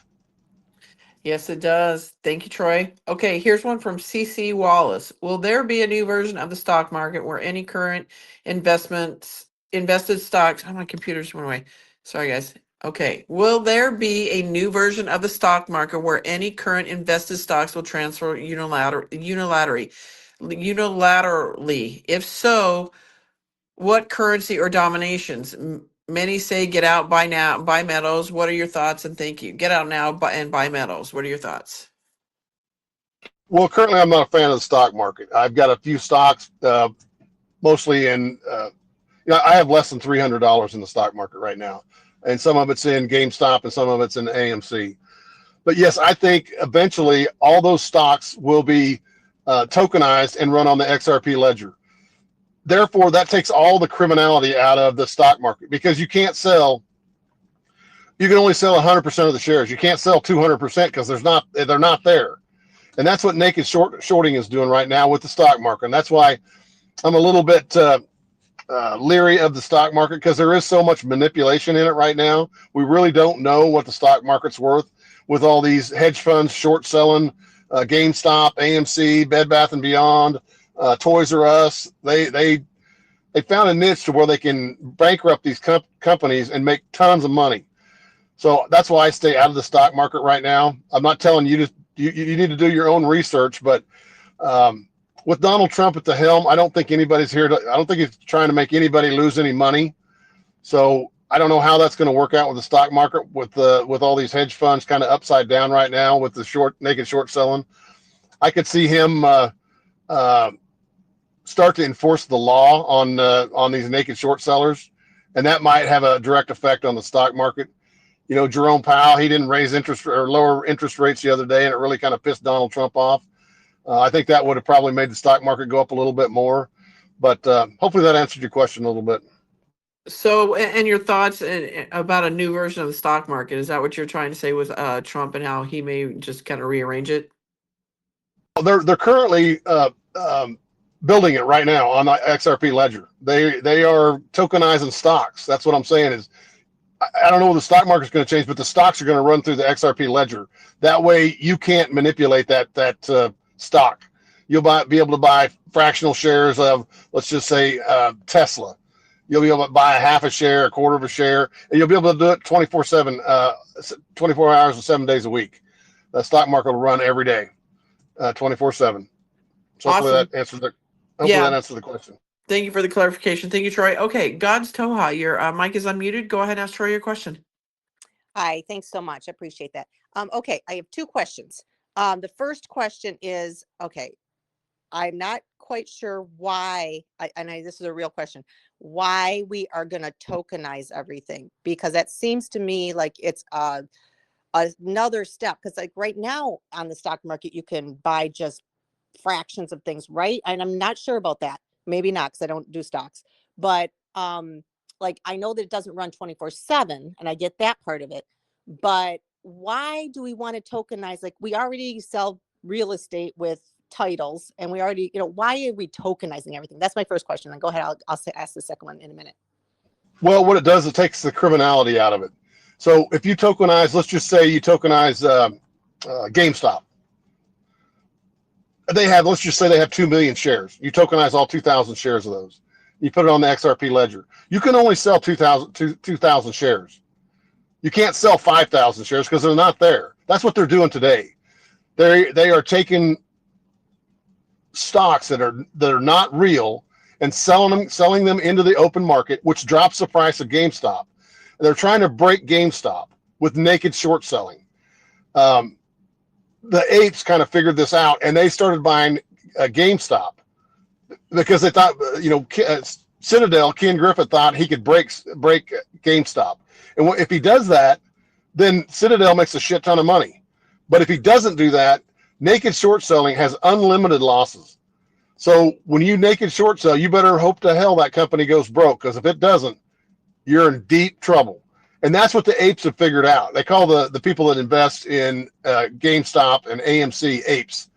Yes, it does. Thank you, Troy. Okay, here's one from CC Wallace. Will there be a new version of the stock market where any current invested stocks, oh, my computer just went away. Sorry, guys. Okay. Will there be a new version of the stock market where any current invested stocks will transfer unilaterally? If so, what currency or dominations? Many say get out, buy now, buy metals. What are your thoughts? And thank you. Get out now and buy metals. What are your thoughts? Well, currently I'm not a fan of the stock market. I've got a few stocks, mostly in, I have less than $300 in the stock market right now. And some of it's in GameStop and some of it's in AMC. But yes, I think eventually all those stocks will be tokenized and run on the XRP ledger. Therefore, that takes all the criminality out of the stock market, because you can only sell 100% of the shares. You can't sell 200% because they're not there. And that's what naked shorting is doing right now with the stock market. And that's why I'm a little bit leery of the stock market, because there is so much manipulation in it right now. We really don't know what the stock market's worth with all these hedge funds short selling GameStop, AMC, Bed Bath & Beyond, Toys R Us. They found a niche to where they can bankrupt these companies and make tons of money. So that's why I stay out of the stock market right now. I'm not telling you you need to do your own research, but with Donald Trump at the helm, I don't think anybody's I don't think he's trying to make anybody lose any money. So I don't know how that's going to work out with the stock market with all these hedge funds kind of upside down right now with the naked short selling. I could see him start to enforce the law on these naked short sellers, and that might have a direct effect on the stock market. Jerome Powell, he didn't raise interest or lower interest rates the other day, and it really kind of pissed Donald Trump off. I think that would have probably made the stock market go up a little bit more, but hopefully that answered your question a little bit. So, and your thoughts about a new version of the stock market, is that what you're trying to say with Trump and how he may just kind of rearrange it? They're currently building it right now on the XRP ledger. They are tokenizing stocks. That's what I'm saying is, I don't know what the stock market's going to change, but the stocks are going to run through the XRP ledger. That way you can't manipulate that stock. be able to buy fractional shares of, let's just say, Tesla. You'll be able to buy a half a share, a quarter of a share, and you'll be able to do it 24/7, 24 hours and 7 days a week. The stock market will run every day, 24/7. So hopefully Awesome. that answers the question. Thank you for the clarification. Thank you, Troy. Okay, God's Toha, your mic is unmuted. Go ahead and ask Troy your question. Hi, thanks so much. I appreciate that. Okay, I have two questions. The first question is, okay, I'm not quite sure why, this is a real question, why we are going to tokenize everything, because that seems to me like it's another step. Because like right now on the stock market, you can buy just fractions of things, right? And I'm not sure about that. Maybe not, because I don't do stocks. But like I know that it doesn't run 24/7, and I get that part of it. But why do we want to tokenize? Like we already sell real estate with titles, and we already, why are we tokenizing everything? That's my first question. Then go ahead. I'll ask the second one in a minute. Well, what it does, it takes the criminality out of it. So if you tokenize, let's just say you tokenize GameStop. Let's just say they have 2 million shares. You tokenize all 2,000 shares of those. You put it on the XRP ledger. You can only sell 2,000 shares. You can't sell 5,000 shares because they're not there. That's what they're doing today. They are taking stocks that are not real and selling them into the open market, which drops the price of GameStop. They're trying to break GameStop with naked short selling. The apes kind of figured this out, and they started buying GameStop because they thought, Citadel, Ken Griffin thought he could break GameStop. And if he does that, then Citadel makes a shit ton of money. But if he doesn't do that, naked short selling has unlimited losses. So when you naked short sell, you better hope to hell that company goes broke, because if it doesn't, you're in deep trouble. And that's what the apes have figured out. They call the people that invest in GameStop and AMC apes.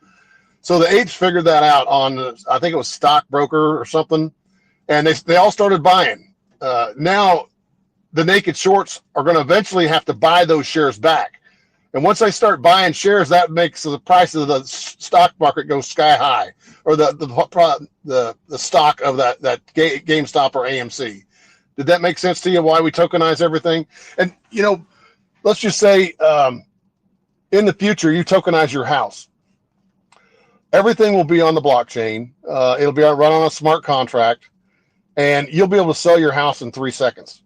So the apes figured that out on, I think it was Stockbroker or something, and they all started buying. Now the naked shorts are going to eventually have to buy those shares back. And once they start buying shares, that makes the price of the stock market go sky high, or the stock of that GameStop or AMC. Did that make sense to you, why we tokenize everything? And, let's just say in the future, you tokenize your house. Everything will be on the blockchain. It'll be run on a smart contract, and you'll be able to sell your house in 3 seconds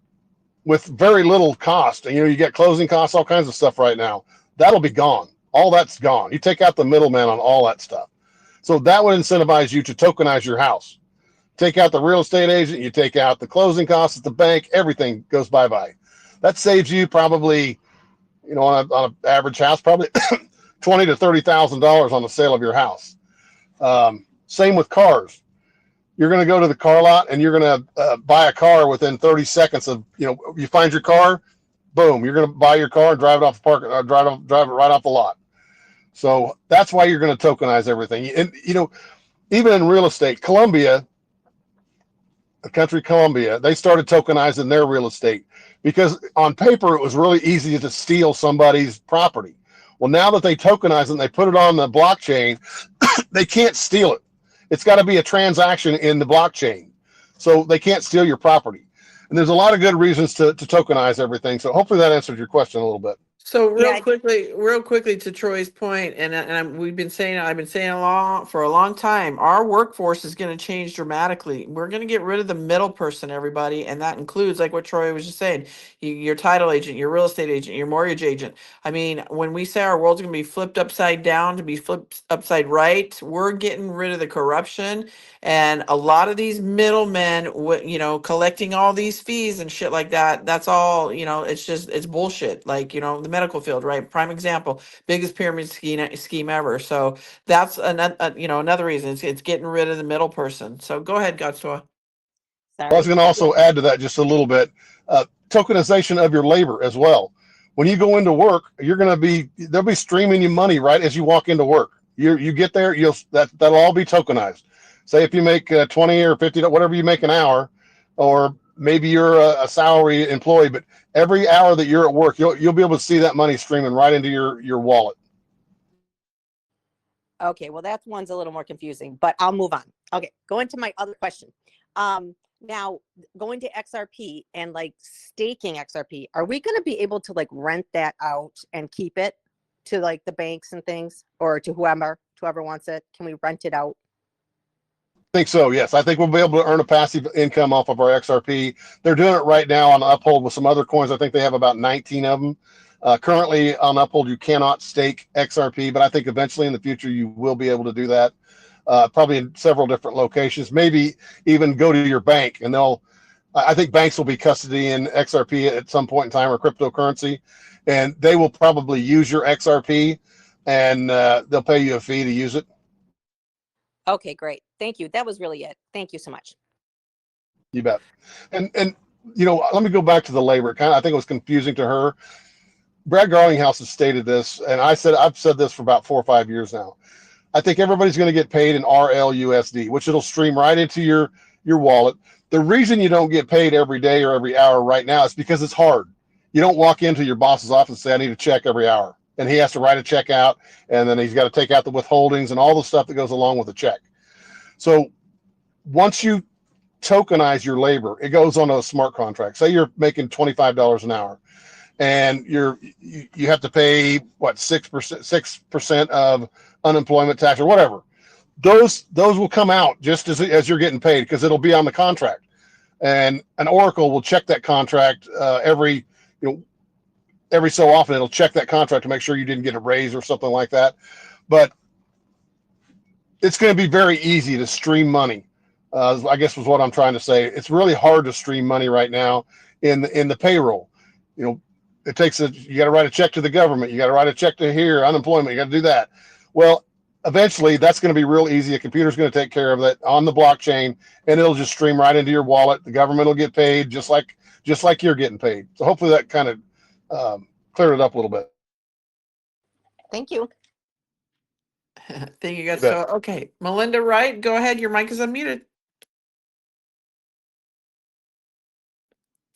with very little cost. And, you get closing costs, all kinds of stuff right now. That'll be gone. All that's gone. You take out the middleman on all that stuff. So that would incentivize you to tokenize your house. Take out the real estate agent, you take out the closing costs at the bank, everything goes bye-bye. That saves you probably, on an average house, probably $20,000 to $30,000 on the sale of your house. Same with cars. You're going to go to the car lot and you're going to buy a car within 30 seconds of, you find your car, boom, you're going to buy your car and drive it off the park, drive it right off the lot. So that's why you're going to tokenize everything. And, even in real estate, Colombia, they started tokenizing their real estate because on paper, it was really easy to steal somebody's property. Well, now that they tokenize it and they put it on the blockchain, they can't steal it. It's got to be a transaction in the blockchain. So they can't steal your property. And there's a lot of good reasons to tokenize everything. So hopefully that answered your question a little bit. So real quickly to Troy's point, I've been saying for a long time, our workforce is going to change dramatically. We're going to get rid of the middle person, everybody, and that includes, like what Troy was just saying, your title agent, your real estate agent, your mortgage agent. I mean, when we say our world's going to be flipped upside down to be flipped upside right, we're getting rid of the corruption and a lot of these middlemen, collecting all these fees and shit like that. That's all, it's bullshit. Like, the medical field, right? Prime example, biggest pyramid scheme ever. So that's another reason. It's getting rid of the middle person. So go ahead, Godstoa. I was going to also add to that just a little bit, tokenization of your labor as well. When you go into work, they'll be streaming you money right as you walk into work. You get there, that'll all be tokenized. Say if you make 20 or 50, whatever you make an hour, or maybe you're a salary employee, but every hour that you're at work, you'll be able to see that money streaming right into your wallet. Okay, well, that one's a little more confusing, but I'll move on. Okay, going to my other question. Now going to XRP and like staking XRP, are we going to be able to like rent that out and keep it to like the banks and things, or to whoever wants it? Can we rent it out? I think so, yes. I think we'll be able to earn a passive income off of our XRP. They're doing it right now on Uphold with some other coins. I think they have about 19 of them. Currently on Uphold, you cannot stake XRP, but I think eventually in the future you will be able to do that. Probably in several different locations, maybe even go to your bank and I think banks will be custodying XRP at some point in time, or cryptocurrency, and they will probably use your XRP and they'll pay you a fee to use it. Okay, great. Thank you. That was really it. Thank you so much. You bet. And let me go back to the labor. I think it was confusing to her. Brad Garlinghouse has stated this, and I've said this for about 4 or 5 years now. I think everybody's going to get paid in RLUSD, which it'll stream right into your wallet. The reason you don't get paid every day or every hour right now is because it's hard. You don't walk into your boss's office and say, I need a check every hour. And he has to write a check out, and then he's got to take out the withholdings and all the stuff that goes along with the check. So once you tokenize your labor, it goes on a smart contract. Say you're making $25 an hour, and you have to pay what, 6% of unemployment tax or whatever. Those will come out just as you're getting paid, because it'll be on the contract, and an Oracle will check that contract every so often. It'll check that contract to make sure you didn't get a raise or something like that. But it's going to be very easy to stream money. I guess was what I'm trying to say. It's really hard to stream money right now in the payroll. It takes you got to write a check to the government. You got to write a check to here, unemployment. You got to do that. Well, eventually that's going to be real easy. A computer's going to take care of that on the blockchain, and it'll just stream right into your wallet. The government will get paid just like you're getting paid. So hopefully that kind of cleared it up a little bit. Thank you. Thank you guys. You bet. So, okay, Melinda Wright, go ahead. Your mic is unmuted.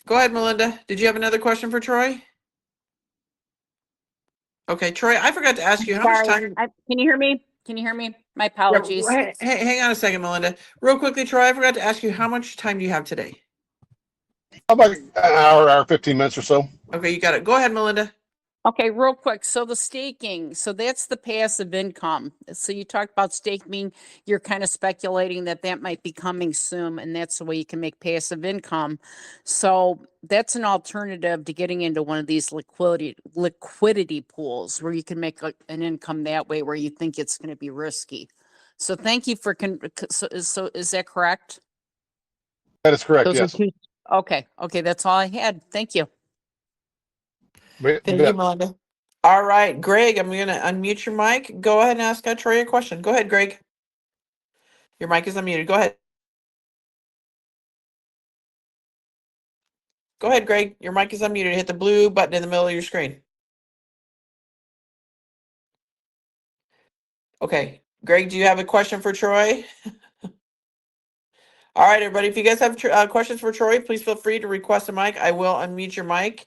Go ahead, Melinda. Did you have another question for Troy? Okay, Troy, I forgot to ask you how much Sorry, time. can you hear me? Can you hear me? My apologies. Hey, hang on a second, Melinda. Real quickly, Troy, I forgot to ask you how much time do you have today? How about an hour, 15 minutes or so? Okay, you got it. Go ahead, Melinda. Okay, real quick. So the staking, so that's the passive income. So you talked about staking. You're kind of speculating that might be coming soon, and that's the way you can make passive income. So that's an alternative to getting into one of these liquidity pools where you can make an income that way, where you think it's going to be risky. So thank you for, so is that correct? That is correct. Those Yes. are two. Okay, that's all I had. Thank you. Thank you, Melinda. All right, Greg, I'm going to unmute your mic. Go ahead and ask Troy a question. Go ahead, Greg. Your mic is unmuted. Go ahead. Go ahead, Greg. Your mic is unmuted. Hit the blue button in the middle of your screen. Okay, Greg, do you have a question for Troy? All right, everybody, if you guys have questions for Troy, please feel free to request a mic. I will unmute your mic.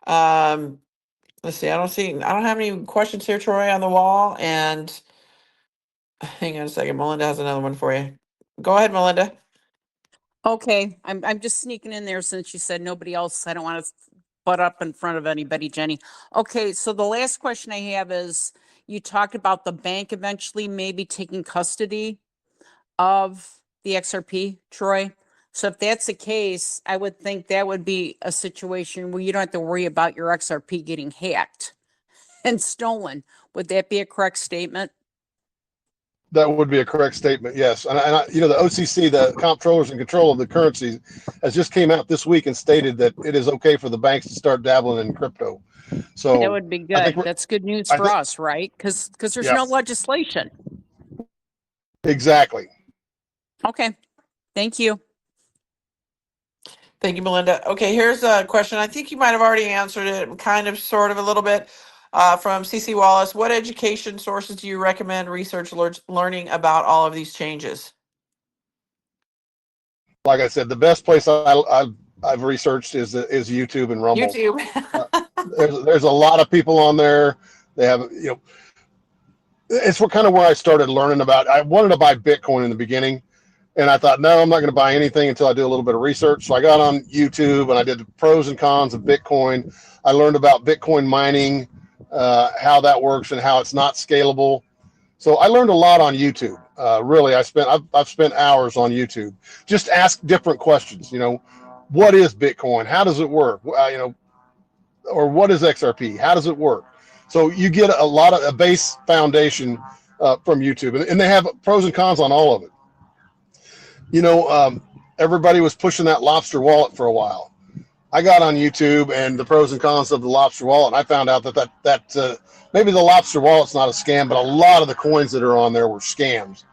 Let's see. I don't have any questions here, Troy, on the wall. And hang on a second. Melinda has another one for you. Go ahead, Melinda. Okay, I'm just sneaking in there since you said nobody else. I don't want to butt up in front of anybody, Jenny. Okay, so the last question I have is, you talked about the bank eventually maybe taking custody of the XRP, Troy. So if that's the case, I would think that would be a situation where you don't have to worry about your XRP getting hacked and stolen. Would that be a correct statement? That would be a correct statement. Yes. And the OCC, the comptrollers in control of the currency, has just came out this week and stated that it is okay for the banks to start dabbling in crypto. So that would be good. That's good news for us, right? Because there's no legislation. Exactly. Okay. Thank you. Thank you, Melinda. Okay, here's a question. I think you might have already answered it, kind of, sort of, a little bit, from CC Wallace. What education sources do you recommend research learning about all of these changes? Like I said, the best place I've researched is YouTube and Rumble. YouTube. There's a lot of people on there. They have, it's what kind of where I started learning about. I wanted to buy Bitcoin in the beginning, and I thought, no, I'm not going to buy anything until I do a little bit of research. So I got on YouTube and I did the pros and cons of Bitcoin. I learned about Bitcoin mining, how that works and how it's not scalable. So I learned a lot on YouTube. Really, I've spent hours on YouTube. Just ask different questions. What is Bitcoin? How does it work? Or what is XRP? How does it work? So you get a base foundation from YouTube, and they have pros and cons on all of it. Everybody was pushing that Lobster wallet for a while. I got on YouTube and the pros and cons of the Lobster wallet, and I found out that maybe the Lobster wallet's not a scam, but a lot of the coins that are on there were scams.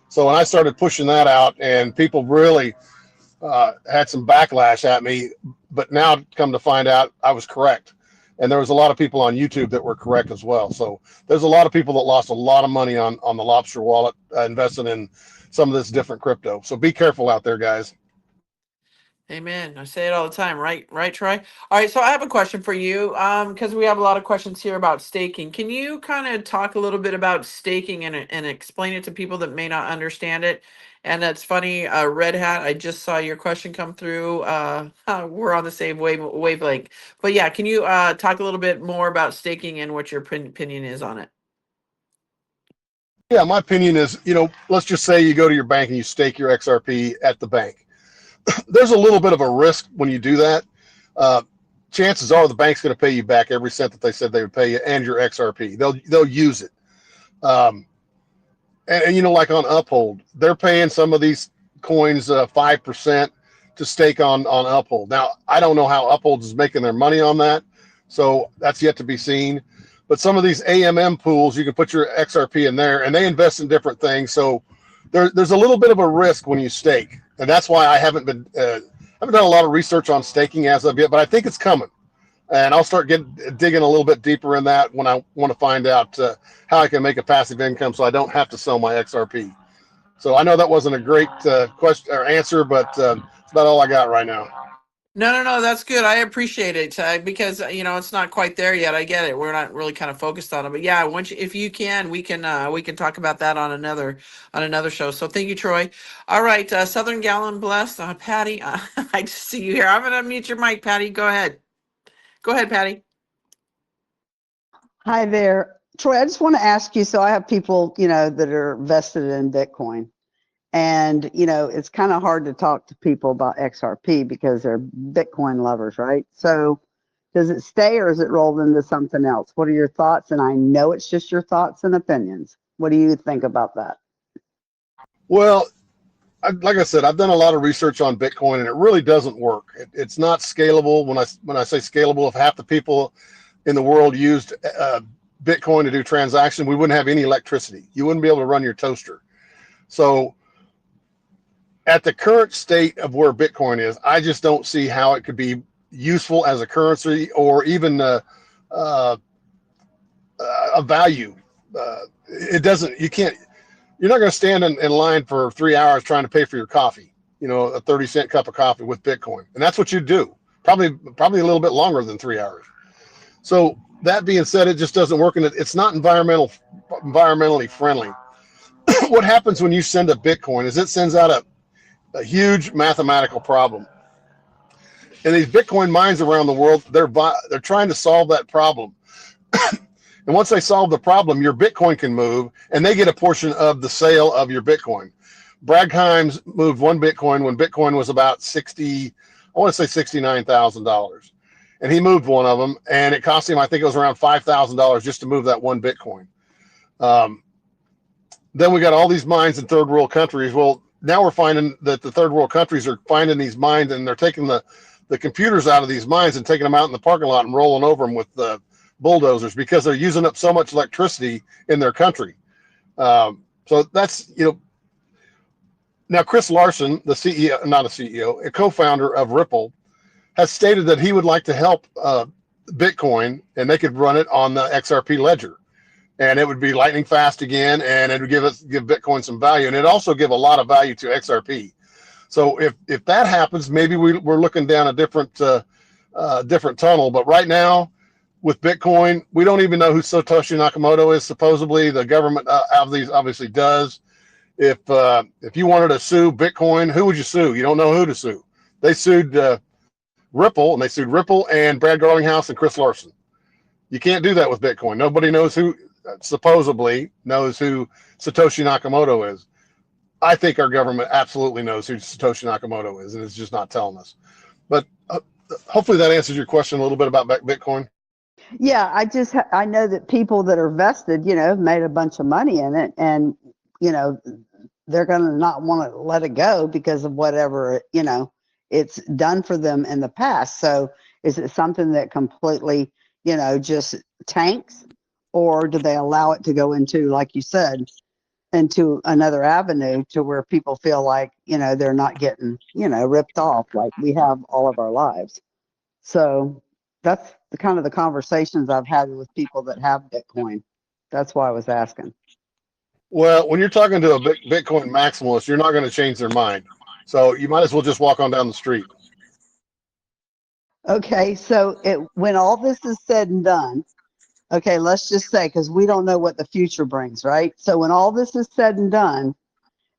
So when I started pushing that out, and people really had some backlash at me, but now come to find out I was correct. And there was a lot of people on YouTube that were correct as well. So there's a lot of people that lost a lot of money on the Lobster wallet investing in some of this different crypto. So be careful out there, guys. Amen. I say it all the time, right, Troy? All right, so I have a question for you, because we have a lot of questions here about staking. Can you kind of talk a little bit about staking and explain it to people that may not understand it? And that's funny, Red Hat, I just saw your question come through. We're on the same wavelength. But yeah, can you talk a little bit more about staking and what your opinion is on it? Yeah, my opinion is, let's just say you go to your bank and you stake your XRP at the bank. There's a little bit of a risk when you do that. Chances are the bank's going to pay you back every cent that they said they would pay you and your XRP. They'll use it. And like on Uphold, they're paying some of these coins 5% to stake on Uphold. Now, I don't know how Uphold is making their money on that, so that's yet to be seen. But some of these AMM pools, you can put your XRP in there, and they invest in different things. So there's a little bit of a risk when you stake. And that's why I haven't done a lot of research on staking as of yet, but I think it's coming. And I'll start digging a little bit deeper in that when I want to find out how I can make a passive income so I don't have to sell my XRP. So I know that wasn't a great question or answer, but it's about all I got right now. No, that's good. I appreciate it because it's not quite there yet. I get it. We're not really kind of focused on it, but yeah, if you can, we can talk about that on another show. So thank you, Troy. All right, Southern Gallon Blessed, Patty. I just see you here. I'm gonna mute your mic, Patty. Go ahead, Patty. Hi there. Troy, I just want to ask you, so I have people, that are vested in Bitcoin. And, it's kind of hard to talk to people about XRP because they're Bitcoin lovers, right? So does it stay or is it rolled into something else? What are your thoughts? And I know it's just your thoughts and opinions. What do you think about that? Well, like I said, I've done a lot of research on Bitcoin, and it really doesn't work. It's not scalable. When I say scalable, if half the people in the world used Bitcoin to do transactions, we wouldn't have any electricity. You wouldn't be able to run your toaster. So at the current state of where Bitcoin is, I just don't see how it could be useful as a currency or even a value. It doesn't. You're not going to stand in line for 3 hours trying to pay for your coffee. A 30-cent cup of coffee with Bitcoin, and that's what you do. Probably a little bit longer than 3 hours. So that being said, it just doesn't work, and it's not environmentally friendly. What happens when you send a Bitcoin is it sends out a huge mathematical problem. And these Bitcoin mines around the world, they're trying to solve that problem. And once they solve the problem, your Bitcoin can move, and they get a portion of the sale of your Bitcoin. Bragg Hines moved one Bitcoin when Bitcoin was about $69,000. And he moved one of them, and it cost him, I think it was around $5,000 just to move that one Bitcoin. Then we got all these mines in third world countries. Well, now we're finding that the third world countries are finding these mines, and they're taking the computers out of these mines and taking them out in the parking lot and rolling over them with bulldozers because they're using up so much electricity in their country. So that's, now Chris Larson, the CEO, not a CEO, a co-founder of Ripple, has stated that he would like to help Bitcoin, and they could run it on the XRP ledger. And it would be lightning fast again, and it would give Bitcoin some value, and it also give a lot of value to XRP. So if that happens, maybe we're looking down a different tunnel. But right now, with Bitcoin, we don't even know who Satoshi Nakamoto is. Supposedly, the government obviously does. If you wanted to sue Bitcoin, who would you sue? You don't know who to sue. They sued Ripple, and they sued Ripple and Brad Garlinghouse and Chris Larson. You can't do that with Bitcoin. Nobody knows who, supposedly knows who Satoshi Nakamoto is. I think our government absolutely knows who Satoshi Nakamoto is, and it's just not telling us. But hopefully that answers your question a little bit about Bitcoin. Yeah, I know that people that are vested, have made a bunch of money in it, and they're going to not want to let it go because of whatever it's done for them in the past. So is it something that completely just tanks, or do they allow it to go into, like you said, into another avenue to where people feel like they're not getting ripped off like we have all of our lives? So that's the kind of the conversations I've had with people that have Bitcoin. That's why I was asking. Well, when you're talking to a Bitcoin maximalist, you're not going to change their mind. So you might as well just walk on down the street. Okay, so when all this is said and done, okay, let's just say, because we don't know what the future brings, right? So when all this is said and done,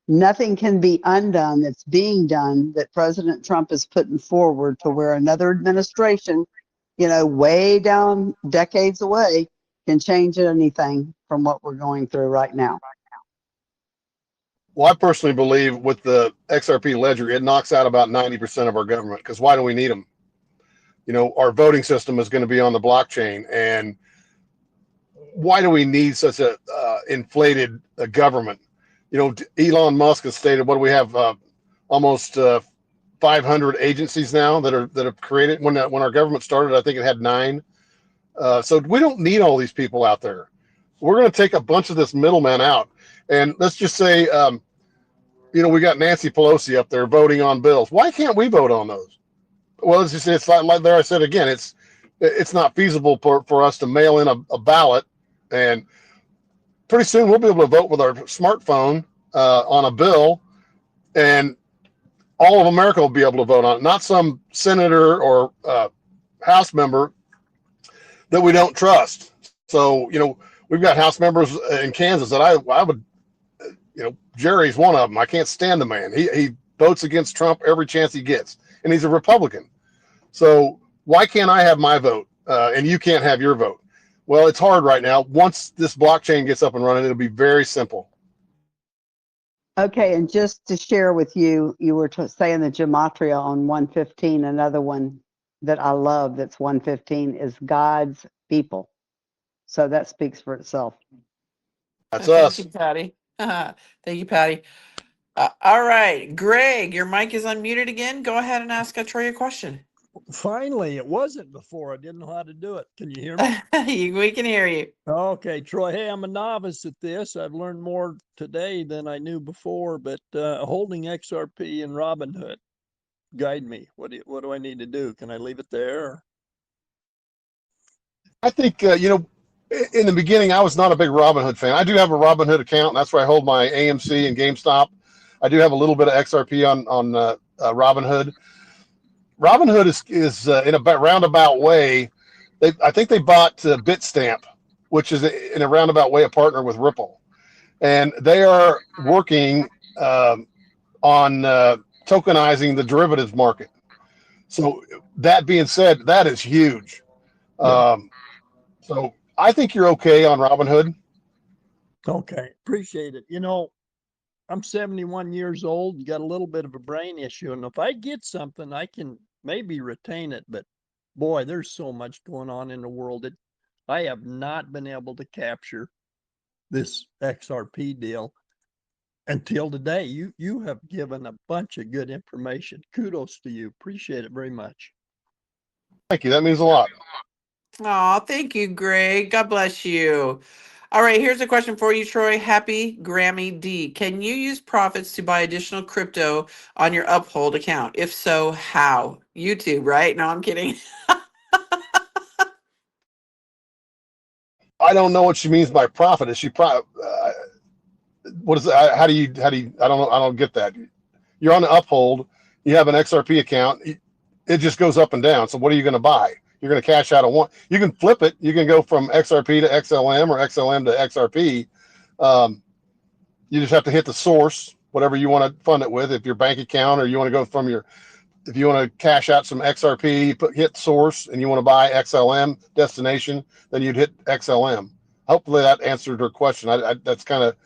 nothing can be undone that's being done that President Trump is putting forward to where another administration, way down decades away, can change anything from what we're going through right now. Well, I personally believe with the XRP ledger, it knocks out about 90% of our government, because why do we need them? Our voting system is going to be on the blockchain, and why do we need such a inflated government? Elon Musk has stated, what do we have? Almost 500 agencies now that have created. When our government started, I think it had 9. So we don't need all these people out there. We're going to take a bunch of this middleman out. And let's just say, we got Nancy Pelosi up there voting on bills. Why can't we vote on those? Well, it's like there I said again, it's not feasible for us to mail in a ballot, and pretty soon we'll be able to vote with our smartphone on a bill, and all of America will be able to vote on it, not some senator or House member that we don't trust. So, we've got House members in Kansas that I would, Jerry's one of them. I can't stand the man. He votes against Trump every chance he gets, and he's a Republican. So why can't I have my vote and you can't have your vote? Well, it's hard right now. Once this blockchain gets up and running, it'll be very simple. Okay, and just to share with you, you were saying the gematria on 115. Another one that I love that's 115 is God's people. So that speaks for itself. That's Thank us. you, Patty. Thank you, Patty. All right, Greg, your mic is unmuted again. Go ahead and ask Troy a question. Finally, it wasn't before. I didn't know how to do it. Can you hear me? We can hear you. Okay, Troy. Hey, I'm a novice at this. I've learned more today than I knew before, but holding XRP and Robinhood, guide me. What do I need to do? Can I leave it there? I think, in the beginning, I was not a big Robinhood fan. I do have a Robinhood account, and that's where I hold my AMC and GameStop. I do have a little bit of XRP on Robinhood. Robinhood is in a roundabout way. I think they bought Bitstamp, which is in a roundabout way a partner with Ripple, and they are working on tokenizing the derivatives market. So that being said, that is huge. So I think you're okay on Robinhood. Okay, appreciate it. I'm 71 years old, got a little bit of a brain issue, and if I get something, I can maybe retain it. But boy, there's so much going on in the world that I have not been able to capture this XRP deal until today. You have given a bunch of good information. Kudos to you. Appreciate it very much. Thank you. That means a lot. Oh, thank you, Greg. God bless you. All right, here's a question for you, Troy. Happy Grammy D. Can you use profits to buy additional crypto on your Uphold account? If so, how? YouTube, right? No, I'm kidding. I don't know what she means by profit. Is she what is that? How do you, I don't know. I don't get that. You're on the Uphold. You have an XRP account. It just goes up and down. So what are you going to buy? You're going to cash out of one. You can flip it. You can go from XRP to XLM or XLM to XRP. You just have to hit the source, whatever you want to fund it with. If your bank account, or you want to go from if you want to cash out some XRP, hit source, and you want to buy XLM destination, then you'd hit XLM. Hopefully that answered her question. That's kind of,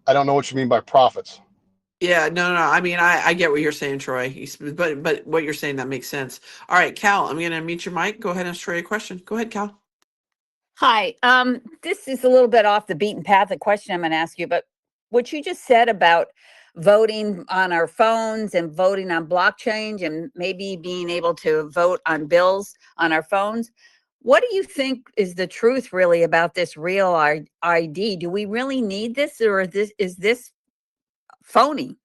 I don't know what you mean by profits. Yeah, no. I mean, I get what you're saying, Troy. But what you're saying, that makes sense. All right, Cal, I'm going to mute your mic. Go ahead and ask Troy a question. Go ahead, Cal. Hi, this is a little bit off the beaten path, the question I'm going to ask you, but what you just said about voting on our phones and voting on blockchain and maybe being able to vote on bills on our phones, what do you think is the truth really about this real ID? Do we really need this, or is this phony?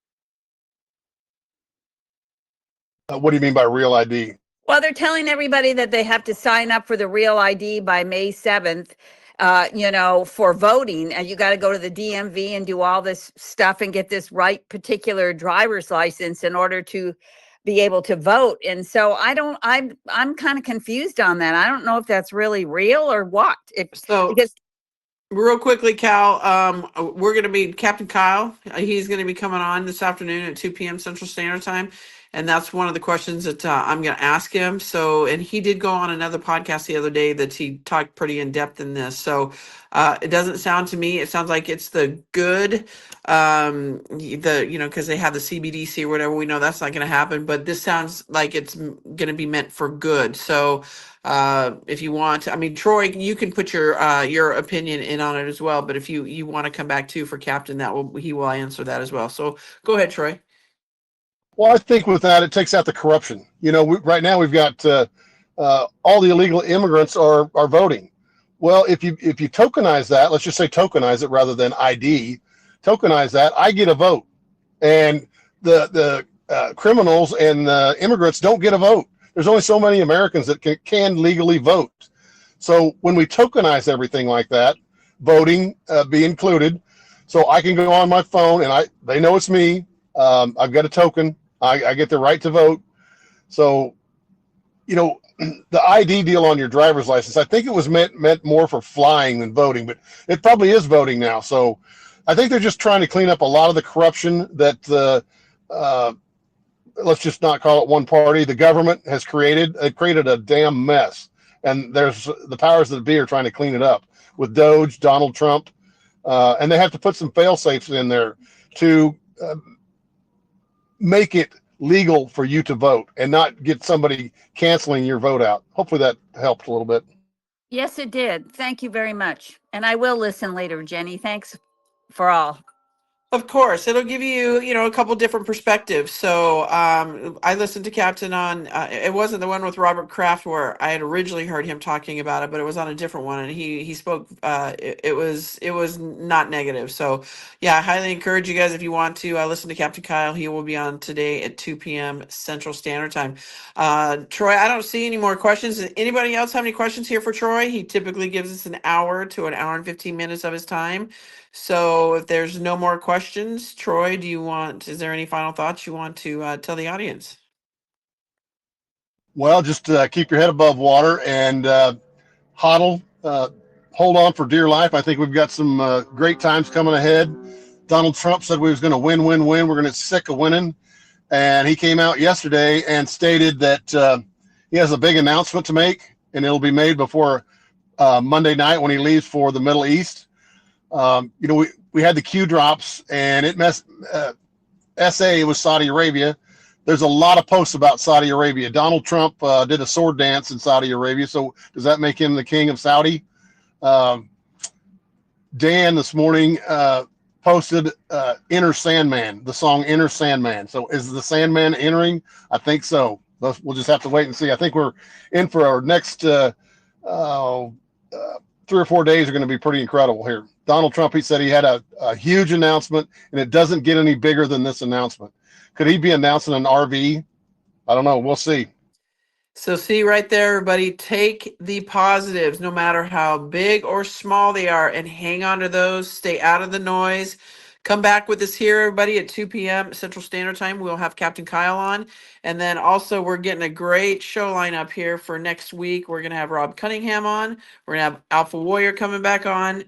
What do you mean by real ID? Well, they're telling everybody that they have to sign up for the real ID by May 7th, for voting. And you got to go to the DMV and do all this stuff and get this right particular driver's license in order to be able to vote. And so I'm kind of confused on that. I don't know if that's really real or what. Because Real quickly, Cal, we're going to be Captain Kyle. He's going to be coming on this afternoon at 2 p.m. Central Standard Time. And that's one of the questions that I'm going to ask him. So, and he did go on another podcast the other day that he talked pretty in depth in this. So it doesn't sound to me, it sounds like it's the good, because they have the CBDC or whatever. We know that's not going to happen, but this sounds like it's going to be meant for good. So if you want, I mean, Troy, you can put your opinion in on it as well. But if you want to come back too for Captain, he will answer that as well. So go ahead, Troy. Well, I think with that, it takes out the corruption. Right now we've got all the illegal immigrants are voting. Well, if you tokenize that, let's just say tokenize it rather than ID, tokenize that, I get a vote, and the criminals and the immigrants don't get a vote. There's only so many Americans that can legally vote. So when we tokenize everything like that, voting be included, so I can go on my phone and they know it's me. I've got a token. I get the right to vote. So, the ID deal on your driver's license, I think it was meant more for flying than voting, but it probably is voting now. So I think they're just trying to clean up a lot of the corruption that let's just not call it one party, the government has created. It created a damn mess. And there's the powers that be are trying to clean it up with Doge, Donald Trump, and they have to put some fail safes in there to make it legal for you to vote and not get somebody canceling your vote out. Hopefully that helped a little bit. yes, it did. Thank you very much. And I will listen later, Jenny. Thanks for all. Of course, it'll give you, a couple different perspectives. So I listened to Captain on, it wasn't the one with Robert Kraft where I had originally heard him talking about it, but it was on a different one, and he spoke. It was not negative. So yeah, I highly encourage you guys, if you want to listen to Captain Kyle. He will be on today at 2 p.m. Central Standard Time. Troy, I don't see any more questions. Does anybody else have any questions here for Troy? He typically gives us an hour to an hour and 15 minutes of his time. So if there's no more questions, Troy, is there any final thoughts you want to tell the audience? Well, just keep your head above water and hodl, hold on for dear life. I think we've got some great times coming ahead. Donald Trump said we was going to win. We're going to get sick of winning. And he came out yesterday and stated that he has a big announcement to make, and it'll be made before Monday night when he leaves for the Middle East. We had the Q drops, and it messed. SA was Saudi Arabia. There's a lot of posts about Saudi Arabia. Donald Trump did a sword dance in Saudi Arabia. So does that make him the king of Saudi? Dan this morning posted Inner Sandman, the song Inner Sandman. So is the Sandman entering? I think so. We'll just have to wait and see. I think we're in for our next 3 or 4 days are going to be pretty incredible here. Donald Trump, he said he had a huge announcement, and it doesn't get any bigger than this announcement. Could he be announcing an RV? I don't know. We'll see. So see right there, everybody, take the positives, no matter how big or small they are, and hang on to those. Stay out of the noise. Come back with us here, everybody, at 2 p.m. Central Standard Time. We'll have Captain Kyle on. And then also, we're getting a great show lineup here for next week. We're going to have Rob Cunningham on. We're going to have Alpha Warrior coming back on.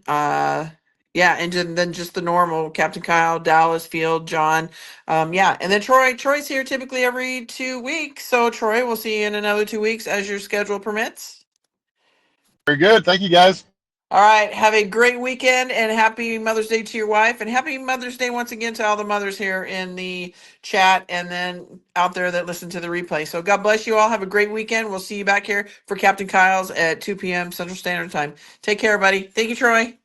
Yeah, and then just the normal Captain Kyle, Dallas, Field, John. Yeah, and then Troy. Troy's here typically every 2 weeks. So, Troy, we'll see you in another 2 weeks as your schedule permits. Very good. Thank you, guys. All right. Have a great weekend and happy Mother's Day to your wife. And happy Mother's Day once again to all the mothers here in the chat and then out there that listen to the replay. So God bless you all. Have a great weekend. We'll see you back here for Captain Kyle's at 2 p.m. Central Standard Time. Take care, everybody. Thank you, Troy.